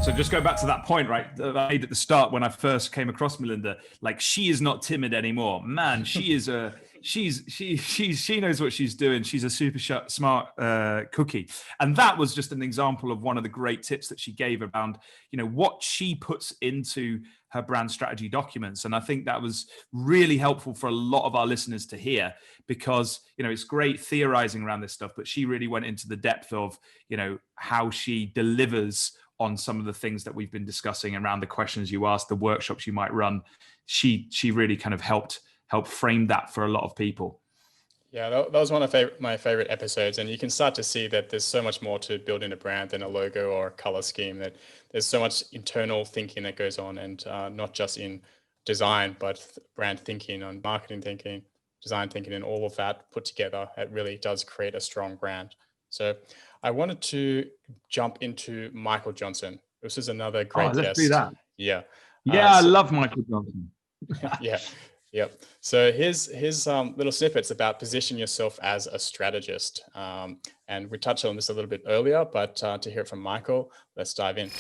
So just go back to that point, right, that I made at the start when I first came across Melinda. Like, she is not timid anymore. Man, she is she knows what she's doing. She's a super smart cookie. And that was just an example of one of the great tips that she gave around, what she puts into her brand strategy documents. And I think that was really helpful for a lot of our listeners to hear, because, it's great theorizing around this stuff, but she really went into the depth of, how she delivers on some of the things that we've been discussing around the questions you asked, the workshops you might run. She really kind of helped frame that for a lot of people. Yeah, that was one of my favorite episodes. And you can start to see that there's so much more to building a brand than a logo or a color scheme, that there's so much internal thinking that goes on, and not just in design, but brand thinking and marketing thinking, design thinking, and all of that put together. It really does create a strong brand. So I wanted to jump into Michael Johnson. This is another great guest. Let's do that. Yeah. I love Michael Johnson. Yeah. Yep. So his little snippets about position yourself as a strategist. And we touched on this a little bit earlier, but to hear it from Michael, let's dive in.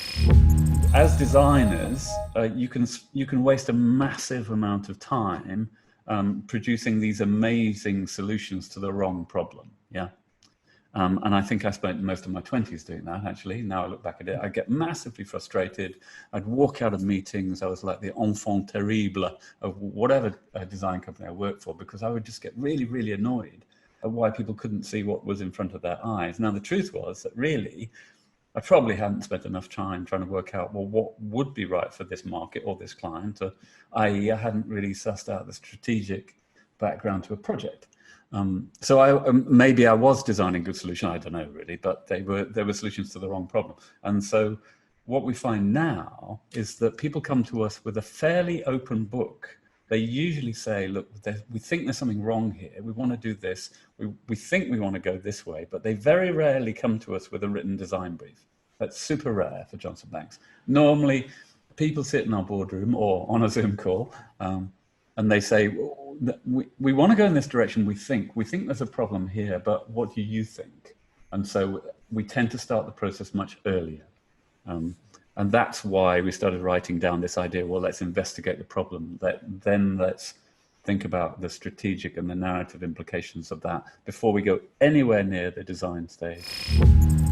As designers, you can waste a massive amount of time producing these amazing solutions to the wrong problem. Yeah. And I think I spent most of my 20s doing that, actually. Now I look back at it, I get massively frustrated. I'd walk out of meetings. I was like the enfant terrible of whatever design company I worked for, because I would just get really, really annoyed at why people couldn't see what was in front of their eyes. Now, the truth was that really, I probably hadn't spent enough time trying to work out, well, what would be right for this market or this client, i.e. I hadn't really sussed out the strategic background to a project. So maybe I was designing good solutions, I don't know really, but they were solutions to the wrong problem. And so what we find now is that people come to us with a fairly open book they usually say, look, we think there's something wrong here. We want to do this. We think we want to go this way, but they very rarely come to us with a written design brief. That's super rare for Johnson Banks. Normally, people sit in our boardroom or on a Zoom call, and they say, we want to go in this direction. We think there's a problem here, but what do you think? And so we tend to start the process much earlier. And that's why we started writing down this idea, well, let's investigate the problem. Then let's think about the strategic and the narrative implications of that before we go anywhere near the design stage.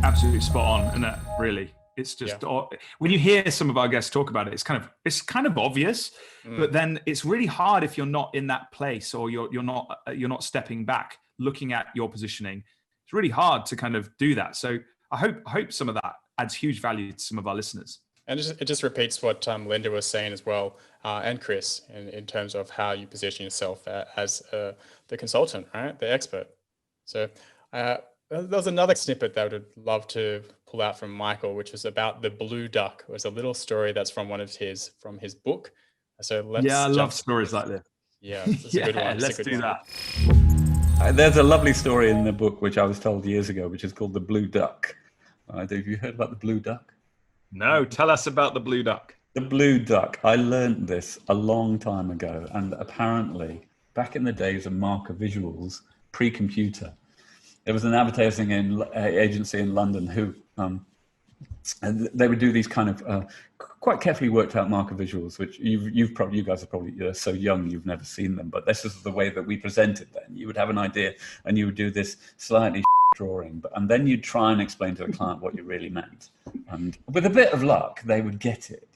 Absolutely spot on, isn't it? Really. It's just when you hear some of our guests talk about it, it's kind of obvious, but then it's really hard if you're not in that place or you're not stepping back, looking at your positioning. It's really hard to kind of do that. So I hope some of that adds huge value to some of our listeners. And it just repeats what Linda was saying as well, and Chris, in terms of how you position yourself as the consultant, right, the expert. So there was another snippet that I would love to pull out from Michael, which was about the blue duck. It was a little story that's from from his book. So I love stories like this. Yeah, it's a good one. Let's do that. There's a lovely story in the book which I was told years ago, which is called The Blue Duck. Have you heard about the blue duck? No, tell us about the blue duck. The blue duck. I learned this a long time ago, and apparently back in the days of marker visuals, pre-computer, there was an advertising agency in London who and they would do these kind of quite carefully worked out marker visuals, which you guys are probably so young you've never seen them, but this is the way that we presented then. You would have an idea and you would do this slightly drawing, and then you'd try and explain to the client what you really meant. And with a bit of luck, they would get it,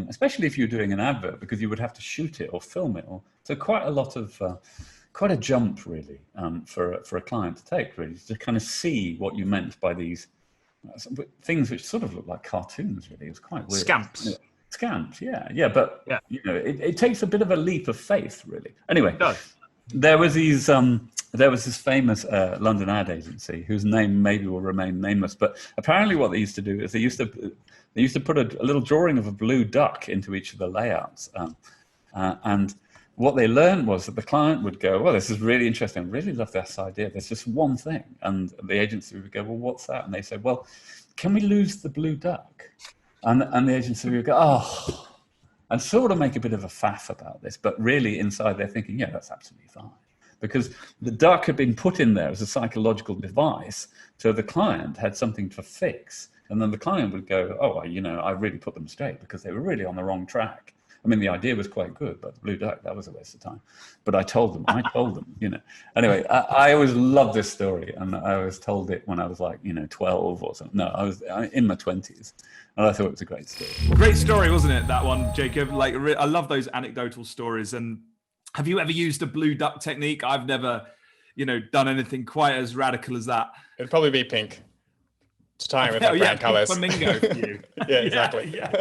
especially if you're doing an advert, because you would have to shoot it or film it. So quite a jump, really, for a client to take, really, to kind of see what you meant by these things which sort of look like cartoons, really. It was quite weird. Scamps, yeah. But, it takes a bit of a leap of faith, really. Anyway, there was this famous London ad agency whose name maybe will remain nameless, but apparently what they used to do is they used to put a little drawing of a blue duck into each of the layouts, and what they learned was that the client would go, well, this is really interesting. I really love this idea. There's just one thing. And the agency would go, well, what's that? And they said, well, can we lose the blue duck? And the agency would go, oh, and sort of make a bit of a faff about this. But really inside they're thinking, yeah, that's absolutely fine. Because the duck had been put in there as a psychological device. So the client had something to fix. And then the client would go, oh, I really put them straight because they were really on the wrong track. I mean, the idea was quite good, but the blue duck, that was a waste of time. But I told them. Anyway, I always loved this story, and I always told it when I was like, 12 or something. No, I was in my 20s, and I thought it was a great story. Great story, wasn't it, that one, Jacob? Like, I love those anecdotal stories. And have you ever used a blue duck technique? I've never, done anything quite as radical as that. It'd probably be pink. It's tying with the brand colours. Flamingo for you. Yeah, exactly. Yeah.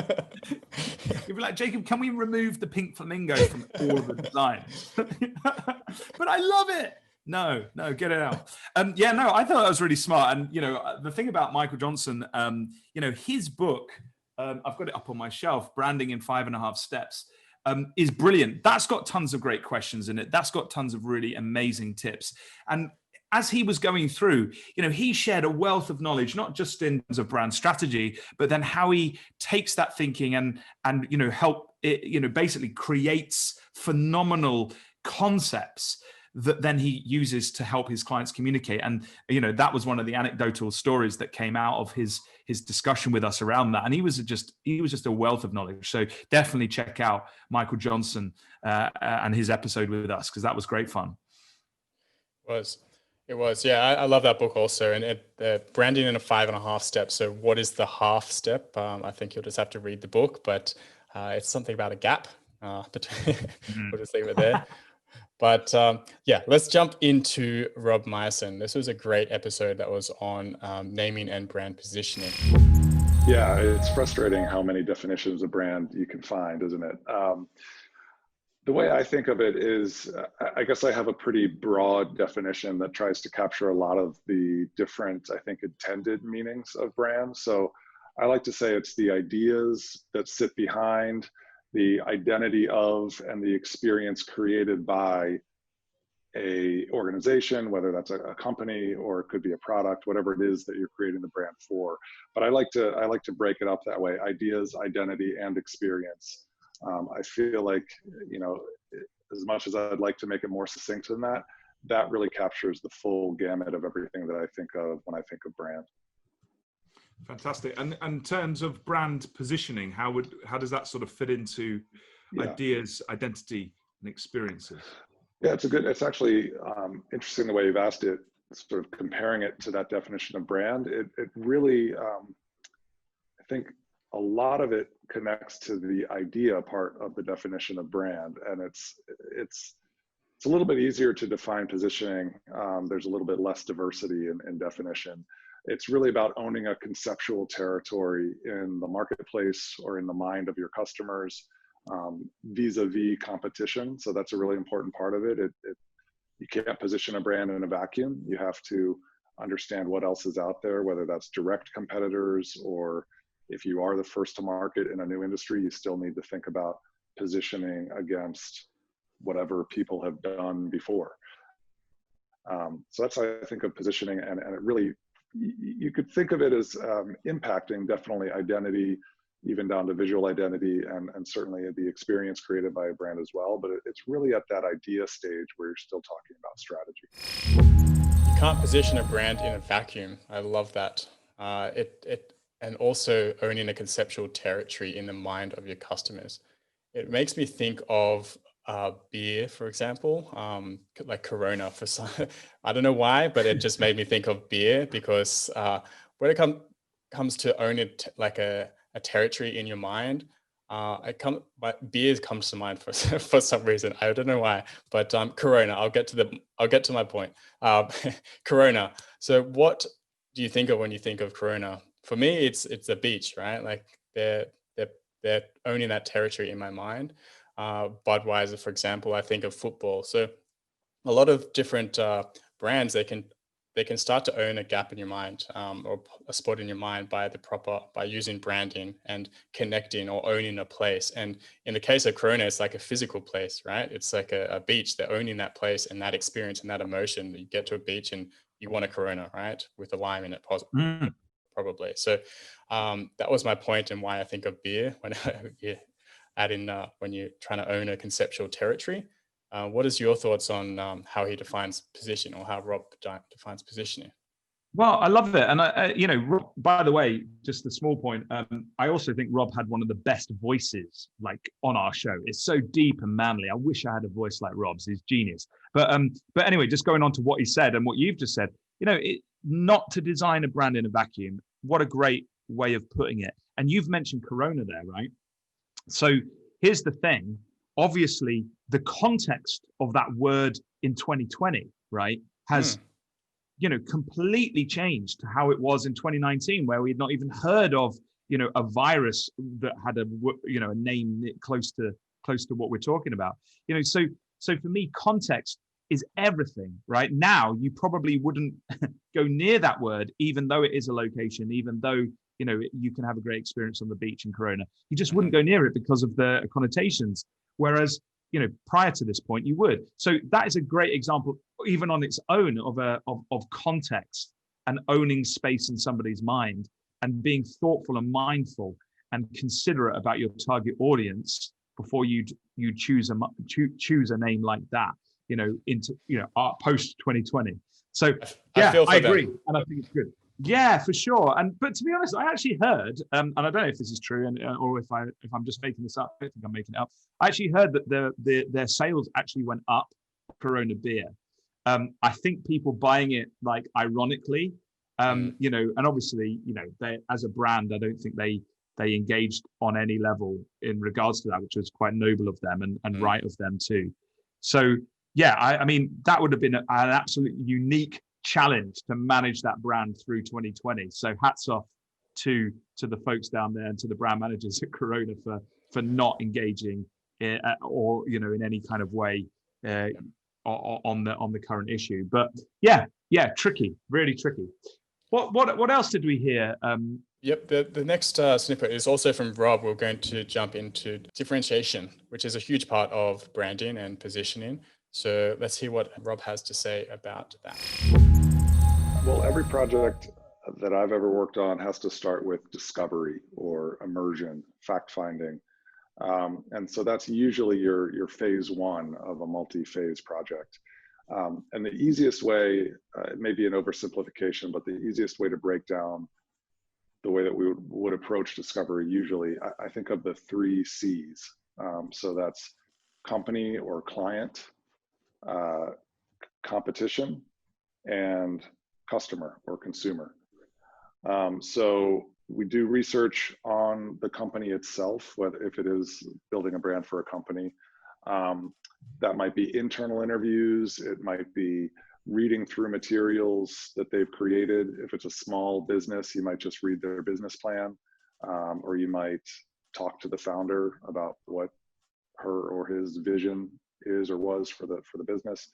You'd be like, Jacob, can we remove the pink flamingo from all of the designs? But I love it. No, get it out. I thought that was really smart. And, the thing about Michael Johnson, his book, I've got it up on my shelf, Branding in 5.5 Steps, is brilliant. That's got tons of great questions in it. That's got tons of really amazing tips. And as he was going through, he shared a wealth of knowledge, not just in terms of brand strategy, but then how he takes that thinking and help it, basically creates phenomenal concepts that then he uses to help his clients communicate. And, that was one of the anecdotal stories that came out of his discussion with us around that. And he was just a wealth of knowledge. So definitely check out Michael Johnson and his episode with us, because that was great fun. It was. Yeah. I love that book also. And branding in 5.5 steps. So what is the half step? I think you'll just have to read the book, but it's something about a gap. We'll just leave it there. But let's jump into Rob Meyerson. This was a great episode that was on naming and brand positioning. Yeah, it's frustrating how many definitions of brand you can find, isn't it? The way I think of it is, I guess I have a pretty broad definition that tries to capture a lot of the different, I think, intended meanings of brands. So I like to say it's the ideas that sit behind the identity of and the experience created by a organization, whether that's a company or it could be a product, whatever it is that you're creating the brand for. But I like to break it up that way: ideas, identity, and experience. I feel like, you know, as much as I'd like to make it more succinct than that, that really captures the full gamut of everything that I think of when I think of brand. Fantastic. And in terms of brand positioning, how does that sort of fit into ideas, identity, and experiences? Yeah, it's actually interesting the way you've asked it, sort of comparing it to that definition of brand. It really, I think a lot of it connects to the idea part of the definition of brand. And it's a little bit easier to define positioning. There's a little bit less diversity in definition. It's really about owning a conceptual territory in the marketplace or in the mind of your customers, vis-a-vis competition. So that's a really important part of it. You can't position a brand in a vacuum. You have to understand what else is out there, whether that's direct competitors, or if you are the first to market in a new industry, you still need to think about positioning against whatever people have done before. So that's how I think of positioning, and it really, you could think of it as impacting definitely identity, even down to visual identity, and certainly the experience created by a brand as well. But it's really at that idea stage where you're still talking about strategy. You can't position a brand in a vacuum. I love that. And also owning a conceptual territory in the mind of your customers. It makes me think of beer, for example, like Corona for some, I don't know why, but it just made me think of beer, because when it comes to owning like a territory in your mind, beer comes to mind for some reason. I don't know why, but Corona. I'll get to my point. Corona. So what do you think of when you think of Corona? For me, it's the beach, right? Like they're owning that territory in my mind. Budweiser, for example, I think of football. So a lot of different brands, they can start to own a gap in your mind, or a spot in your mind by using branding and connecting or owning a place. And in the case of Corona, it's like a physical place, right? It's like a beach. They're owning that place and that experience and that emotion. You get to a beach and you want a Corona, right? With a lime in it, probably. So that was my point and why I think of beer when you add in when you're trying to own a conceptual territory. What is your thoughts on how he defines position, or how Rob defines positioning? Well, I love it. And, you know, Rob, by the way, just a small point. I also think Rob had one of the best voices like on our show. It's so deep and manly. I wish I had a voice like Rob's. He's genius. But anyway, just going on to what he said and what you've just said, you know, not to design a brand in a vacuum. What a great way of putting it. And you've mentioned Corona there, right? So here's the thing. Obviously, the context of that word in 2020, right, has, you know, completely changed to how it was in 2019, where we had not even heard of, you know, a virus that had a name close to what we're talking about. You know, so for me, context is everything. Right now, you probably wouldn't go near that word, even though it is a location, even though, you know, you can have a great experience on the beach in Corona. You just wouldn't go near it because of the connotations. Whereas, you know, prior to this point, you would. So that is a great example, even on its own, of context and owning space in somebody's mind and being thoughtful and mindful and considerate about your target audience before you choose a name like that. You know, into, you know, post 2020. So yeah, I agree, and I think it's good. Yeah, for sure. But to be honest, I actually heard, and I don't know if this is true, or if I'm just making this up. I don't think I'm making it up. I actually heard that their sales actually went up, Corona beer. I think people buying it like ironically, you know, and obviously, you know, they, as a brand, I don't think they engaged on any level in regards to that, which was quite noble of them and right of them too. So yeah, I mean, that would have been an absolute unique challenge to manage that brand through 2020. So hats off to the folks down there and to the brand managers at Corona for not engaging or, you know, in any kind of way on the current issue. But yeah, tricky, really tricky. What else did we hear? Yep, the next snippet is also from Rob. We're going to jump into differentiation, which is a huge part of branding and positioning. So let's hear what Rob has to say about that. Well, every project that I've ever worked on has to start with discovery or immersion, fact-finding. And so that's usually your phase one of a multi-phase project. And the easiest way, it may be an oversimplification, but the easiest way to break down the way that we would approach discovery usually, I think of the 3 C's. So that's company or client, competition, and customer or consumer. So we do research on the company itself, whether if it is building a brand for a company. That might be internal interviews, it might be reading through materials that they've created. If it's a small business, you might just read their business plan, or you might talk to the founder about what her or his vision is or was for the business.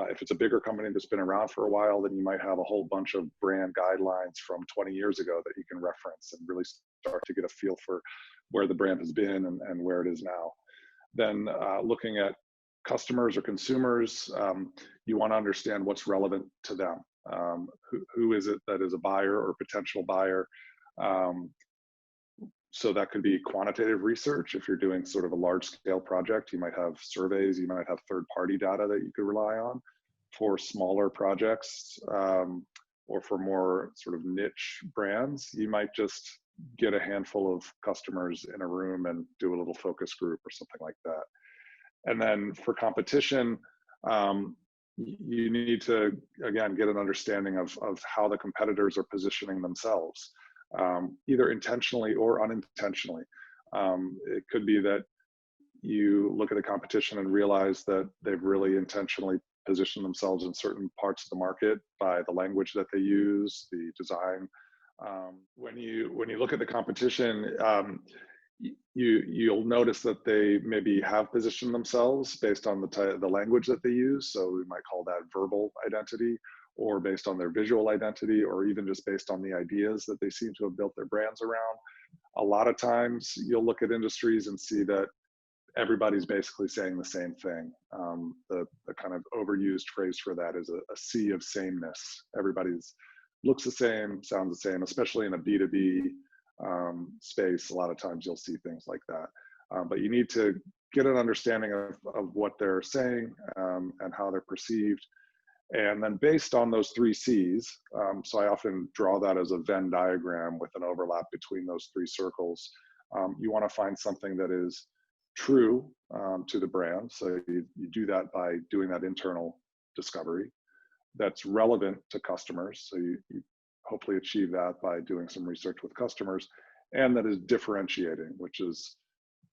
If it's a bigger company that's been around for a while, then you might have a whole bunch of brand guidelines from 20 years ago that you can reference and really start to get a feel for where the brand has been and where it is now. Then looking at customers or consumers, you want to understand what's relevant to them. Who is it that is a buyer or potential buyer? So that could be quantitative research. If you're doing sort of a large scale project, you might have surveys, you might have third-party data that you could rely on. For smaller projects or for more sort of niche brands, you might just get a handful of customers in a room and do a little focus group or something like that. And then for competition, you need to, again, get an understanding of how the competitors are positioning themselves. Either intentionally or unintentionally. It could be that you look at the competition and realize that they've really intentionally positioned themselves in certain parts of the market by the language that they use, the design. When you look at the competition, you'll notice that they maybe have positioned themselves based on the language that they use. So we might call that verbal identity, or based on their visual identity, or even just based on the ideas that they seem to have built their brands around. A lot of times you'll look at industries and see that everybody's basically saying the same thing. The kind of overused phrase for that is a sea of sameness. Everybody's looks the same, sounds the same, especially in a B2B space. A lot of times you'll see things like that. But you need to get an understanding of what they're saying and how they're perceived. And then based on those 3 C's, so I often draw that as a Venn diagram with an overlap between those 3 circles. You want to find something that is true to the brand. So you do that by doing that internal discovery. That's relevant to customers. So you hopefully achieve that by doing some research with customers. And that is differentiating, which is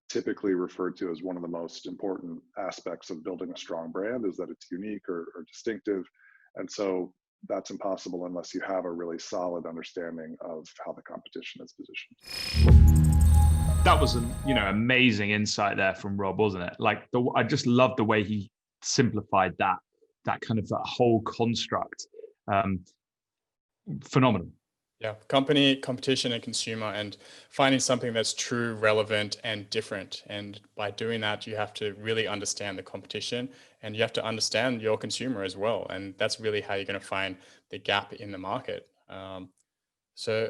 typically referred to as one of the most important aspects of building a strong brand, is that it's unique or distinctive. And so that's impossible unless you have a really solid understanding of how the competition is positioned. That was an amazing insight there from Rob, wasn't it? Like I just loved the way he simplified that kind of that whole construct. Phenomenal. Yeah, company, competition, and consumer, and finding something that's true, relevant, and different. And by doing that, you have to really understand the competition, and you have to understand your consumer as well. And that's really how you're going to find the gap in the market. So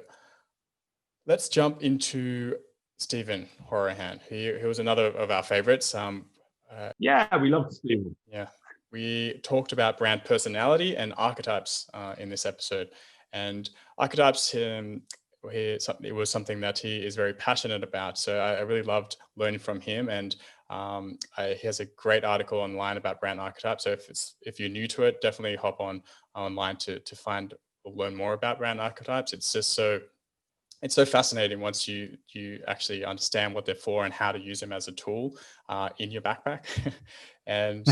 let's jump into Stephen Horohan. He was another of our favorites. Yeah, we love Stephen. Yeah, we talked about brand personality and archetypes in this episode. And archetypes, it was something that he is very passionate about. So I really loved learning from him. And he has a great article online about brand archetypes. So if you're new to it, definitely hop online to find or learn more about brand archetypes. It's just so fascinating once you actually understand what they're for and how to use them as a tool in your backpack. And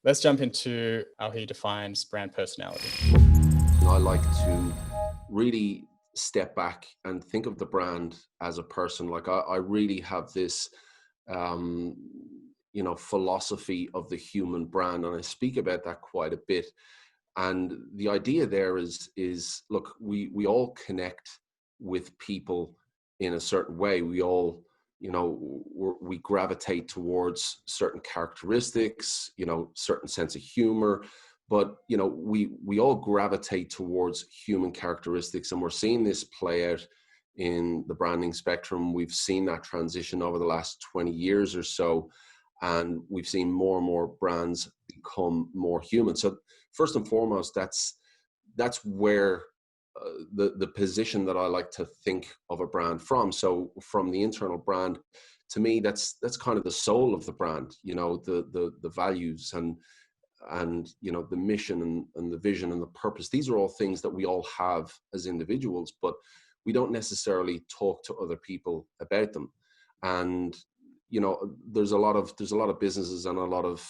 let's jump into how he defines brand personality. I like to really step back and think of the brand as a person. Like I really have this, philosophy of the human brand, and I speak about that quite a bit. And the idea there is look, we all connect with people in a certain way. We all, we gravitate towards certain characteristics, certain sense of humor, but, we all gravitate towards human characteristics, and we're seeing this play out in the branding spectrum. We've seen that transition over the last 20 years or so, and we've seen more and more brands become more human. So first and foremost, that's where the position that I like to think of a brand from. So from the internal brand, to me, that's kind of the soul of the brand, the values and the mission and the vision and the purpose. These are all things that we all have as individuals, but we don't necessarily talk to other people about them. And there's a lot of businesses and a lot of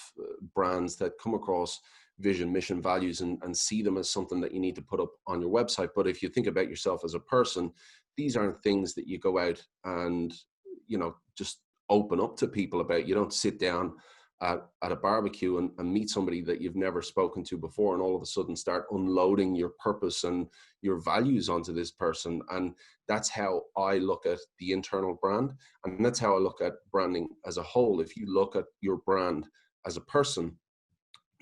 brands that come across vision, mission, values, and see them as something that you need to put up on your website. But if you think about yourself as a person, these aren't things that you go out and just open up to people about. You don't sit down at a barbecue and meet somebody that you've never spoken to before and all of a sudden start unloading your purpose and your values onto this person. And that's how I look at the internal brand, and that's how I look at branding as a whole. If you look at your brand as a person,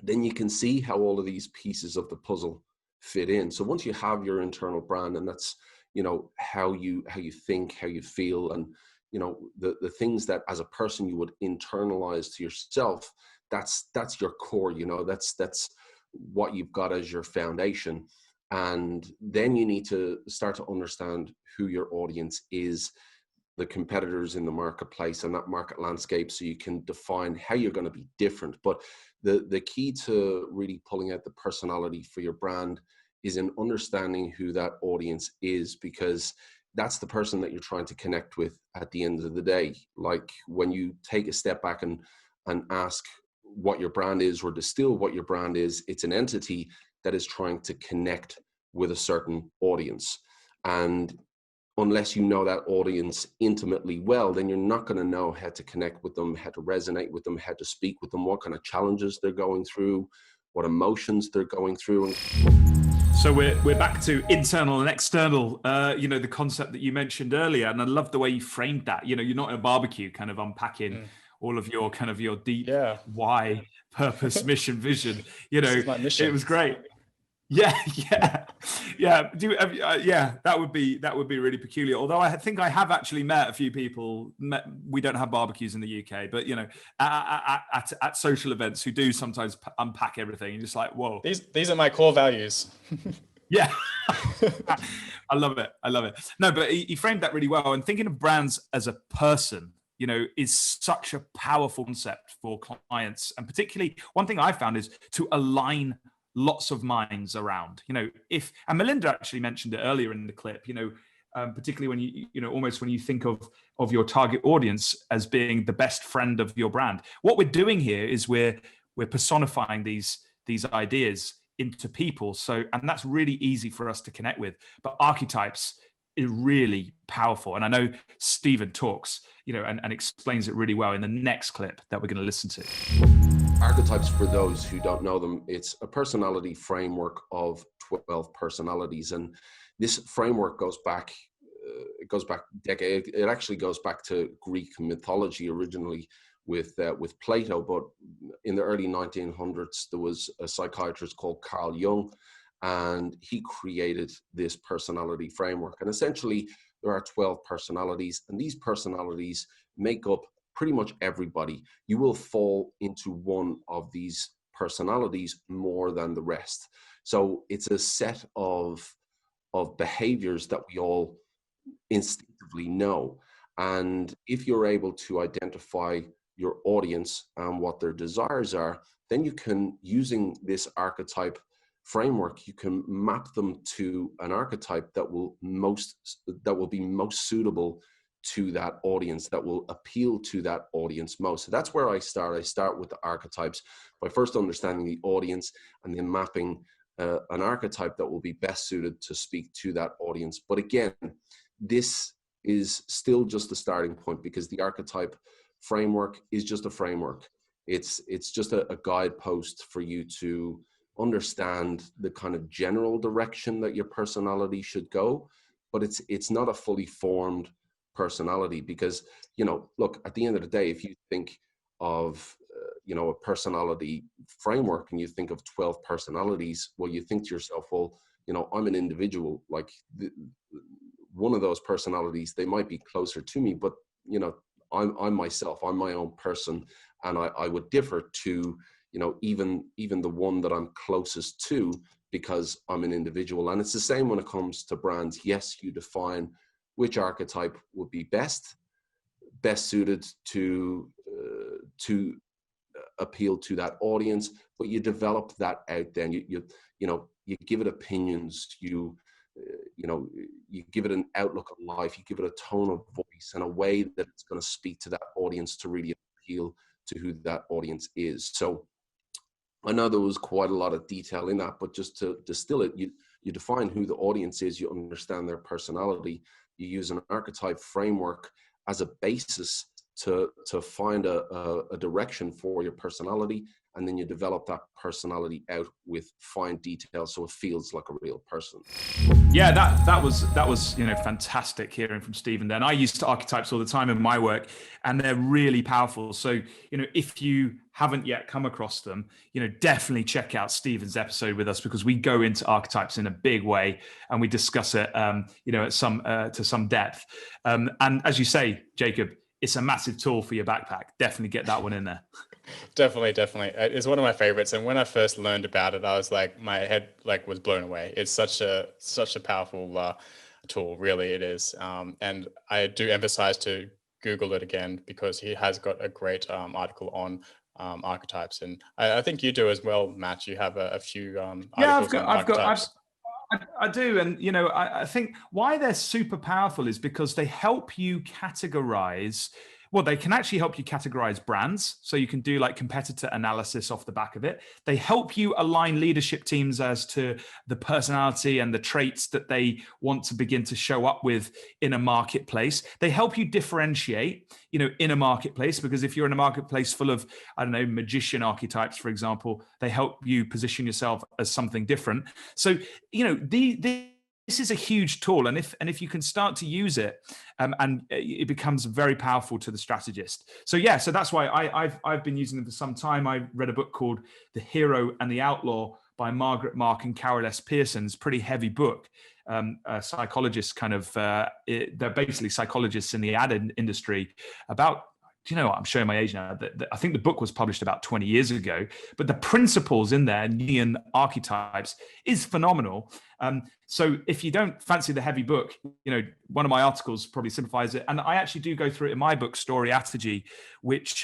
then you can see how all of these pieces of the puzzle fit in. So once you have your internal brand, and that's how you think, how you feel, and the things that as a person you would internalize to yourself, that's your core. That's what you've got as your foundation. And then you need to start to understand who your audience is, the competitors in the marketplace and that market landscape, so you can define how you're going to be different. But the key to really pulling out the personality for your brand is in understanding who that audience is, because that's the person that you're trying to connect with at the end of the day. Like when you take a step back and ask what your brand is, or distill what your brand is, it's an entity that is trying to connect with a certain audience. And unless you know that audience intimately well, then you're not going to know how to connect with them, how to resonate with them, how to speak with them, what kind of challenges they're going through, what emotions they're going through. So we're back to internal and external, the concept that you mentioned earlier. And I love the way you framed that. You're not at a barbecue kind of unpacking all of your kind of your deep why, purpose, mission, vision. This is my mission. It was great. Yeah. That would be really peculiar. Although I think I have actually met a few people. We don't have barbecues in the UK, but at social events who do sometimes unpack everything. You're just like, whoa. These are my core values. Yeah, I love it. No, but he framed that really well. And thinking of brands as a person, is such a powerful concept for clients. And particularly, one thing I found is to align lots of minds around, and Melinda actually mentioned it earlier in the clip, particularly when almost when you think of your target audience as being the best friend of your brand. What we're doing here is we're personifying these ideas into people. And that's really easy for us to connect with. But archetypes is really powerful. And I know Stephen talks, and explains it really well in the next clip that we're going to listen to. Archetypes, for those who don't know them, it's a personality framework of 12 personalities. And this framework goes back decades. It actually goes back to Greek mythology originally with Plato. But in the early 1900s, there was a psychiatrist called Carl Jung, and he created this personality framework. And essentially, there are 12 personalities, and these personalities make up pretty much everybody. You will fall into one of these personalities more than the rest. So it's a set of behaviors that we all instinctively know. And if you're able to identify your audience and what their desires are, then you can, using this archetype framework, you can map them to an archetype that will be most suitable to that audience, that will appeal to that audience most. So that's where I start. I start with the archetypes by first understanding the audience and then mapping an archetype that will be best suited to speak to that audience. But again, this is still just a starting point, because the archetype framework is just a framework. It's just a guidepost for you to understand the kind of general direction that your personality should go, but it's not a fully formed personality, because, you know, look, at the end of the day, if you think of you know, a personality framework and you think of 12 personalities, well, you think to yourself, well, you know, I'm an individual, like one of those personalities, they might be closer to me, but, you know, I'm myself, I'm my own person, and I would differ to, you know, even the one that I'm closest to, because I'm an individual. And it's the same when it comes to brands. Yes, you define which archetype would be best suited to appeal to that audience, but you develop that out. Then you know, you give it opinions, you know, you give it an outlook on life, you give it a tone of voice and a way that it's going to speak to that audience to really appeal to who that audience is. So I know there was quite a lot of detail in that, but just to distill it, you define who the audience is, you understand their personality, you use an archetype framework as a basis to find a direction for your personality, and then you develop that personality out with fine detail so it feels like a real person. Yeah, that was you know, fantastic hearing from Stephen then. I use archetypes all the time in my work, and they're really powerful. So, you know, if you haven't yet come across them, you know, definitely check out Stephen's episode with us, because we go into archetypes in a big way and we discuss it you know, at to some depth. And as you say, Jacob, it's a massive tool for your backpack. Definitely get that one in there. Definitely. It's one of my favorites. And when I first learned about it, I was like, my head was blown away. It's such a powerful tool, really it is. And I do emphasize to Google it again, because he has got a great article on archetypes. And I think you do as well, Matt. You have a few articles on archetypes. I do. And, you know, I think why they're super powerful is because they help you categorize. Well, they can actually help you categorize brands. So you can do like competitor analysis off the back of it. They help you align leadership teams as to the personality and the traits that they want to begin to show up with in a marketplace. They help you differentiate, you know, in a marketplace, because if you're in a marketplace full of, I don't know, magician archetypes, for example, they help you position yourself as something different. So, you know, this is a huge tool, and if you can start to use it, and it becomes very powerful to the strategist. So yeah, so that's why I've been using them for some time. I read a book called The Hero and the Outlaw by Margaret Mark and Carol S. Pearson. It's a pretty heavy book. Psychologists kind of they're basically psychologists in the ad industry about. Do you know what? I'm showing my age now. I think the book was published about 20 years ago, but the principles in there, Jungian archetypes, is phenomenal. So if you don't fancy the heavy book, you know, one of my articles probably simplifies it. And I actually do go through it in my book, Storyatogy, which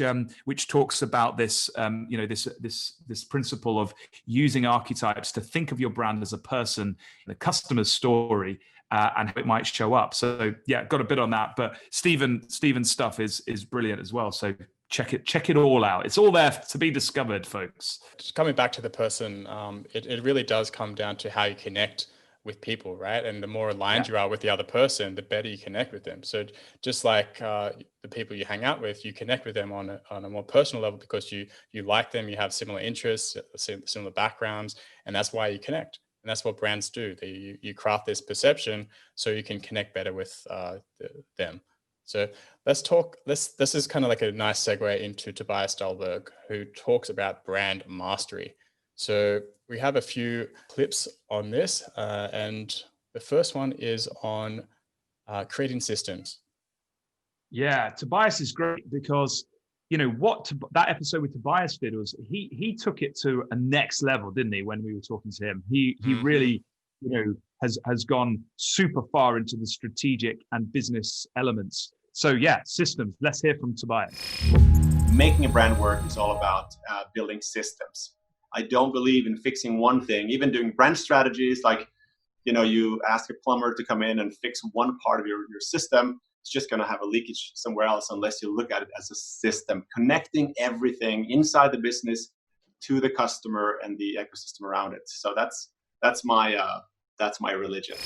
talks about this, you know, this principle of using archetypes to think of your brand as a person, the customer's story, and how it might show up. So yeah, got a bit on that, but Stephen's stuff is brilliant as well. So check it all out. It's all there to be discovered, folks. Just coming back to the person, it really does come down to how you connect with people, right? And the more aligned you are with the other person, the better you connect with them. So just like the people you hang out with, you connect with them on a more personal level, because you like them, you have similar interests, similar backgrounds, and that's why you connect. And that's what brands do. You craft this perception so you can connect better with them. So let's talk. This is kind of like a nice segue into Tobias Dahlberg, who talks about brand mastery. So we have a few clips on this, and the first one is on creating systems. Yeah, Tobias is great because, you know, that episode with Tobias did was he took it to a next level, didn't he? When we were talking to him, he really, you know, has gone super far into the strategic and business elements. So yeah, systems. Let's hear from Tobias. Making a brand work is all about building systems. I don't believe in fixing one thing. Even doing brand strategies, like, you know, you ask a plumber to come in and fix one part of your system. It's just going to have a leakage somewhere else unless you look at it as a system, connecting everything inside the business to the customer and the ecosystem around it. So that's my religion.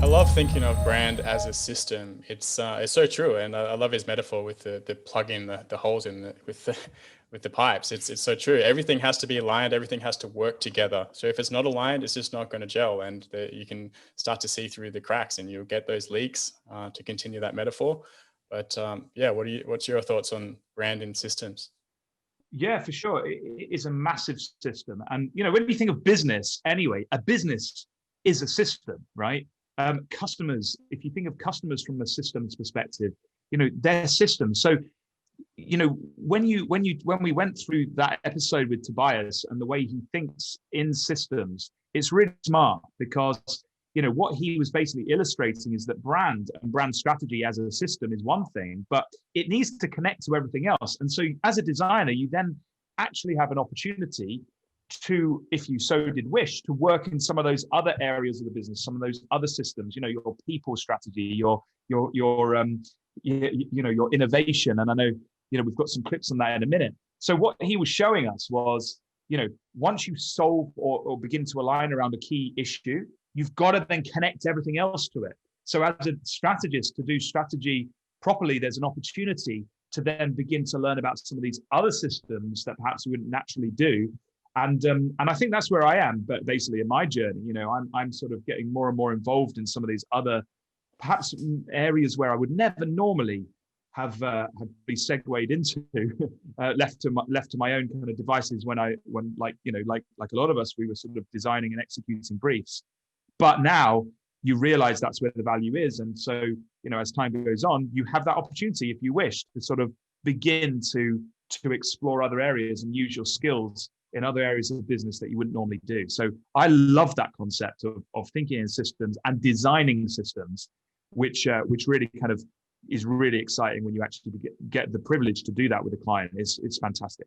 I love thinking of brand as a system. It's so true, and I love his metaphor with the plugging the holes in with the pipes. It's so true. Everything has to be aligned. Everything has to work together. So if it's not aligned, it's just not going to gel, and you can start to see through the cracks, and you'll get those leaks, to continue that metaphor. But yeah, what's your thoughts on brand and systems? Yeah, for sure. It's a massive system. And, when you think of business, anyway, a business is a system, right? Customers, if you think of customers from a systems perspective, they're systems. So, when we went through that episode with Tobias and the way he thinks in systems, it's really smart, because what he was basically illustrating is that brand and brand strategy as a system is one thing, but it needs to connect to everything else. And so as a designer, you then actually have an opportunity to, if you so did wish, to work in some of those other areas of the business, some of those other systems, your people strategy, your innovation. And I know, we've got some clips on that in a minute. So what he was showing us was, once you solve or begin to align around a key issue, you've got to then connect everything else to it. So as a strategist, to do strategy properly, there's an opportunity to then begin to learn about some of these other systems that perhaps we wouldn't naturally do. And I think that's where I am, but basically in my journey, I'm sort of getting more and more involved in some of these other, perhaps areas where I would never normally have been segued into, left to my own kind of devices when like a lot of us, we were sort of designing and executing briefs. But now you realize that's where the value is. And so, as time goes on, you have that opportunity, if you wish, to sort of begin to explore other areas and use your skills in other areas of business that you wouldn't normally do. So I love that concept of thinking in systems and designing systems, which really kind of is really exciting when you actually get the privilege to do that with a client. It's fantastic.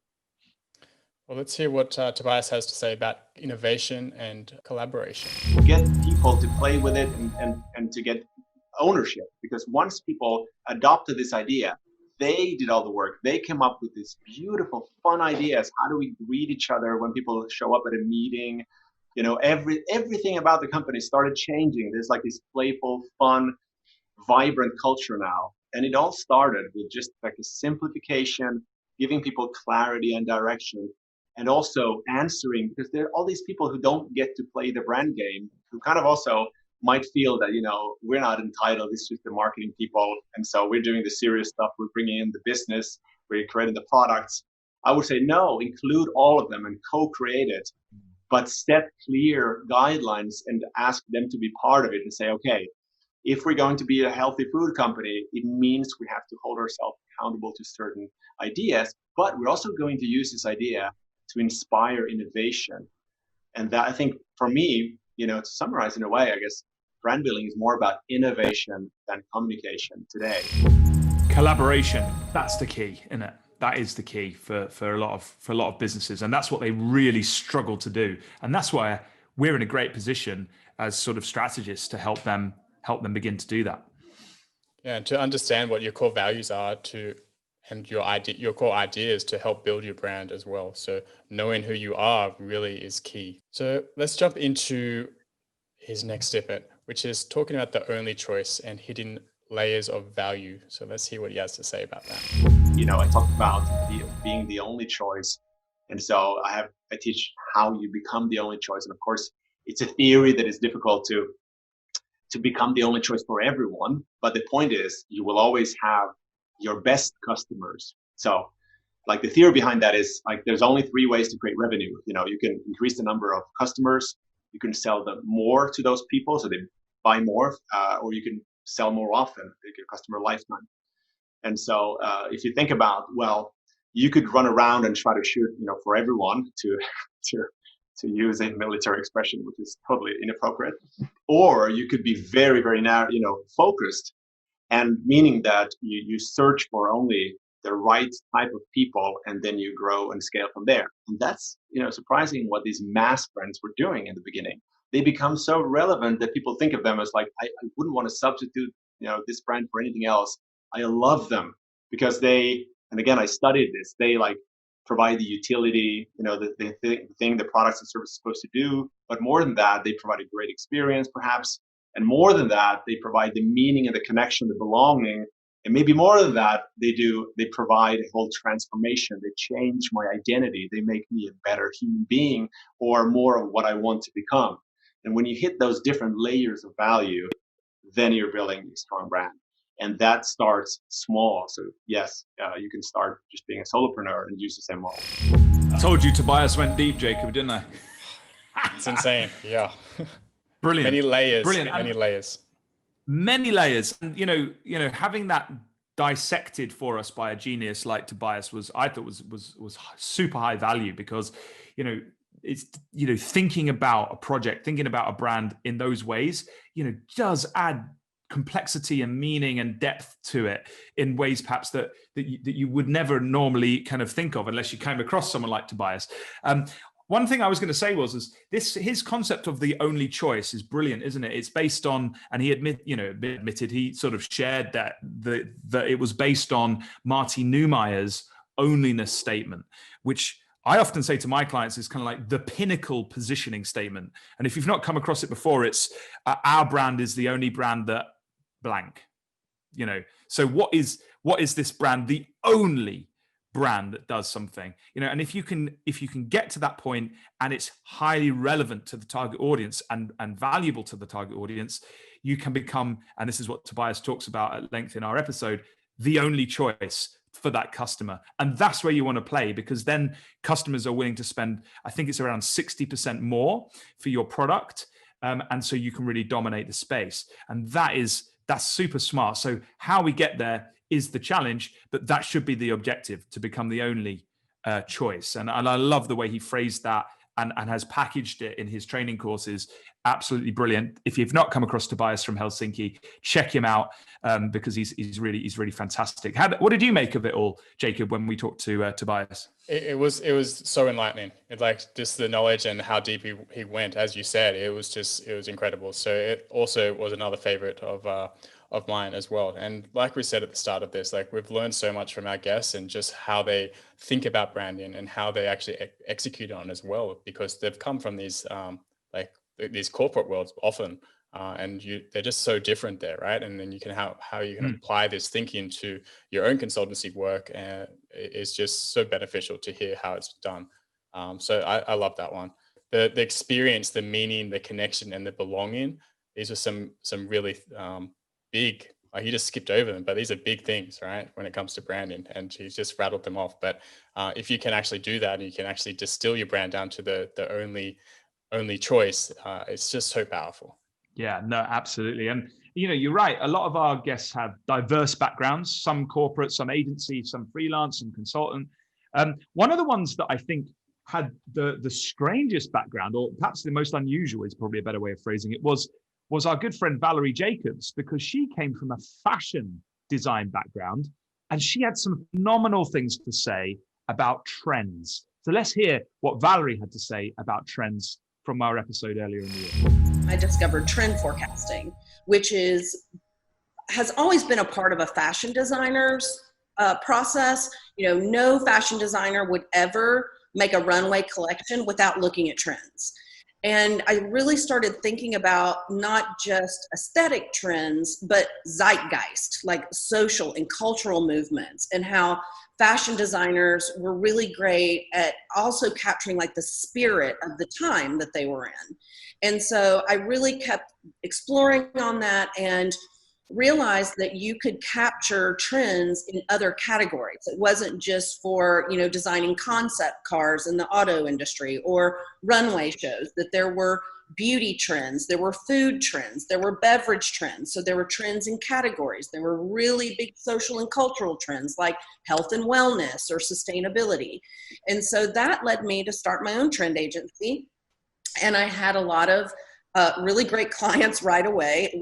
Well, let's hear what Tobias has to say about innovation and collaboration. Get people to play with it and to get ownership, because once people adopted this idea, they did all the work. They came up with these beautiful, fun ideas. How do we greet each other when people show up at a meeting? Everything about the company started changing. There's like this playful, fun, vibrant culture now. And it all started with just like a simplification, giving people clarity and direction, and also answering, because there are all these people who don't get to play the brand game, who kind of also might feel that, we're not entitled, it's just the marketing people. And so we're doing the serious stuff, we're bringing in the business, we're creating the products. I would say, no, include all of them and co-create it, but set clear guidelines and ask them to be part of it and say, okay, if we're going to be a healthy food company, it means we have to hold ourselves accountable to certain ideas, but we're also going to use this idea to inspire innovation. And that, I think, for me, to summarize in a way, I guess brand building is more about innovation than communication today. Collaboration, that's the key, isn't it? That is the key for a lot of businesses, and that's what they really struggle to do. And that's why we're in a great position as sort of strategists to help them begin to do that. Yeah, and to understand what your core values are, and your core ideas to help build your brand as well. So knowing who you are really is key. So let's jump into his next snippet, which is talking about the only choice and hidden layers of value. So let's hear what he has to say about that. I talked about being the only choice. And so I teach how you become the only choice. And of course, it's a theory that is difficult to become the only choice for everyone. But the point is, you will always have your best customers. So like the theory behind that is like, there's only 3 ways to create revenue. You can increase the number of customers, you can sell them more to those people so they buy more, or you can sell more often, make your customer lifetime. And so if you think about, well, you could run around and try to shoot, for everyone, to use a military expression, which is totally inappropriate, or you could be very, very narrow, focused, and meaning that you search for only the right type of people, and then you grow and scale from there. And that's, surprising what these mass brands were doing in the beginning. They become so relevant that people think of them as like, I wouldn't want to substitute, this brand for anything else. I love them because they, and again, I studied this, they like provide the utility, the thing the products and services are supposed to do. But more than that, they provide a great experience, perhaps. And more than that, they provide the meaning and the connection, the belonging, And maybe more than that, they provide a whole transformation. They change my identity. They make me a better human being or more of what I want to become. And when you hit those different layers of value, then you're building a strong brand. And that starts small. So yes, you can start just being a solopreneur and use the same model. I told you Tobias went deep, Jacob, didn't I? It's insane. Yeah. Brilliant. Many layers. Brilliant. Many layers. Many layers. And, you know, having that dissected for us by a genius like Tobias I thought was super high value, because, you know, it's, you know, thinking about a project, thinking about a brand in those ways, you know, does add complexity and meaning and depth to it in ways perhaps that you would never normally kind of think of unless you came across someone like Tobias. One thing I was going to say was his concept of the only choice is brilliant, isn't it? It's based on, and he admitted, he sort of shared that it was based on Marty Neumeier's onlyness statement, which I often say to my clients is kind of like the pinnacle positioning statement. And if you've not come across it before, it's our brand is the only brand that blank, you know. So what is this brand? The only brand that does something, you know. And if you can get to that point and it's highly relevant to the target audience and valuable to the target audience, you can become, and this is what Tobias talks about at length in our episode, the only choice for that customer. And that's where you want to play, because then customers are willing to spend, I think it's around 60% more for your product. And so you can really dominate the space. And that's super smart. So how we get there is the challenge, but that should be the objective, to become the only choice. And I love the way he phrased that and has packaged it in his training courses. Absolutely brilliant. If you've not come across Tobias from Helsinki, check him out, because he's really fantastic. What did you make of it all, Jacob, when we talked to Tobias? It was so enlightening. It, like, just the knowledge and how deep he went, as you said, it was incredible. So it also was another favorite of mine as well. And like we said at the start of this, like, we've learned so much from our guests and just how they think about branding and how they actually execute on as well, because they've come from these these corporate worlds often, and they're just so different there, right? And then you can how you can apply this thinking to your own consultancy work, and it's just so beneficial to hear how it's done. So I love that one. The experience, the meaning, the connection, and the belonging. These are some really big. He just skipped over them, but these are big things, right, when it comes to branding, and he's just rattled them off. But if you can actually do that, and you can actually distill your brand down to the only choice, it's just so powerful. Yeah, no, absolutely. And, you know, you're right. A lot of our guests have diverse backgrounds, some corporate, some agency, some freelance, some consultant. One of the ones that I think had the strangest background, or perhaps the most unusual is probably a better way of phrasing it, was our good friend Valerie Jacobs, because she came from a fashion design background and she had some phenomenal things to say about trends. So let's hear what Valerie had to say about trends from our episode earlier in the year. I discovered trend forecasting, which has always been a part of a fashion designer's process. You know, no fashion designer would ever make a runway collection without looking at trends. And I really started thinking about not just aesthetic trends, but zeitgeist, like social and cultural movements, and how fashion designers were really great at also capturing like the spirit of the time that they were in. And so I really kept exploring on that and realized that you could capture trends in other categories. It wasn't just for, you know, designing concept cars in the auto industry or runway shows, that there were beauty trends, there were food trends, there were beverage trends. So there were trends in categories. There were really big social and cultural trends like health and wellness or sustainability. And so that led me to start my own trend agency. And I had a lot of really great clients right away.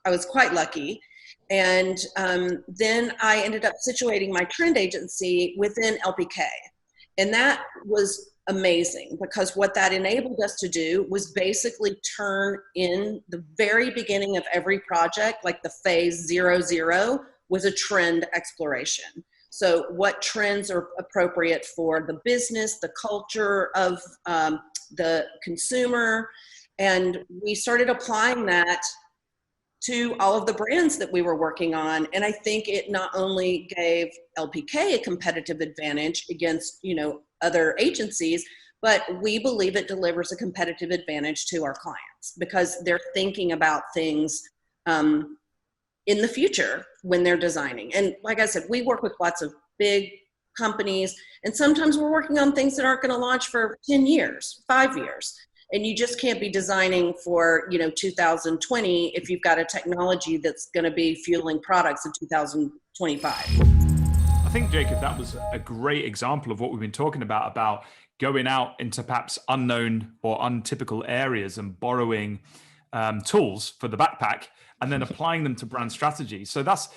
I was quite lucky. And then I ended up situating my trend agency within LPK. And that was amazing, because what that enabled us to do was basically turn in the very beginning of every project, like the phase 00 was a trend exploration. So what trends are appropriate for the business, the culture of the consumer. And we started applying that to all of the brands that we were working on. And I think it not only gave LPK a competitive advantage against, you know, other agencies, but we believe it delivers a competitive advantage to our clients because they're thinking about things in the future when they're designing. And like I said, we work with lots of big companies, and sometimes we're working on things that aren't going to launch for 10 years, 5 years. And you just can't be designing for, you know, 2020 if you've got a technology that's going to be fueling products in 2025. I think, Jacob, that was a great example of what we've been talking about going out into perhaps unknown or untypical areas and borrowing tools for the backpack and then applying them to brand strategy. So that's,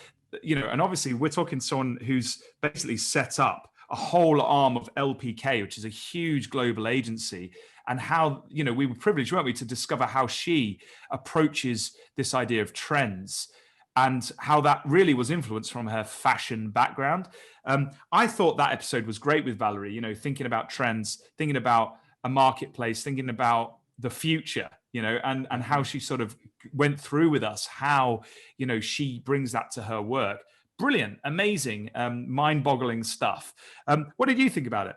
you know, and obviously we're talking someone who's basically set up a whole arm of LPK, which is a huge global agency, and how, you know, we were privileged, weren't we, to discover how she approaches this idea of trends and how that really was influenced from her fashion background. I thought that episode was great with Valerie, you know, thinking about trends, thinking about a marketplace, thinking about the future, you know, and how she sort of went through with us, how, you know, she brings that to her work. Brilliant, amazing, mind-boggling stuff. What did you think about it?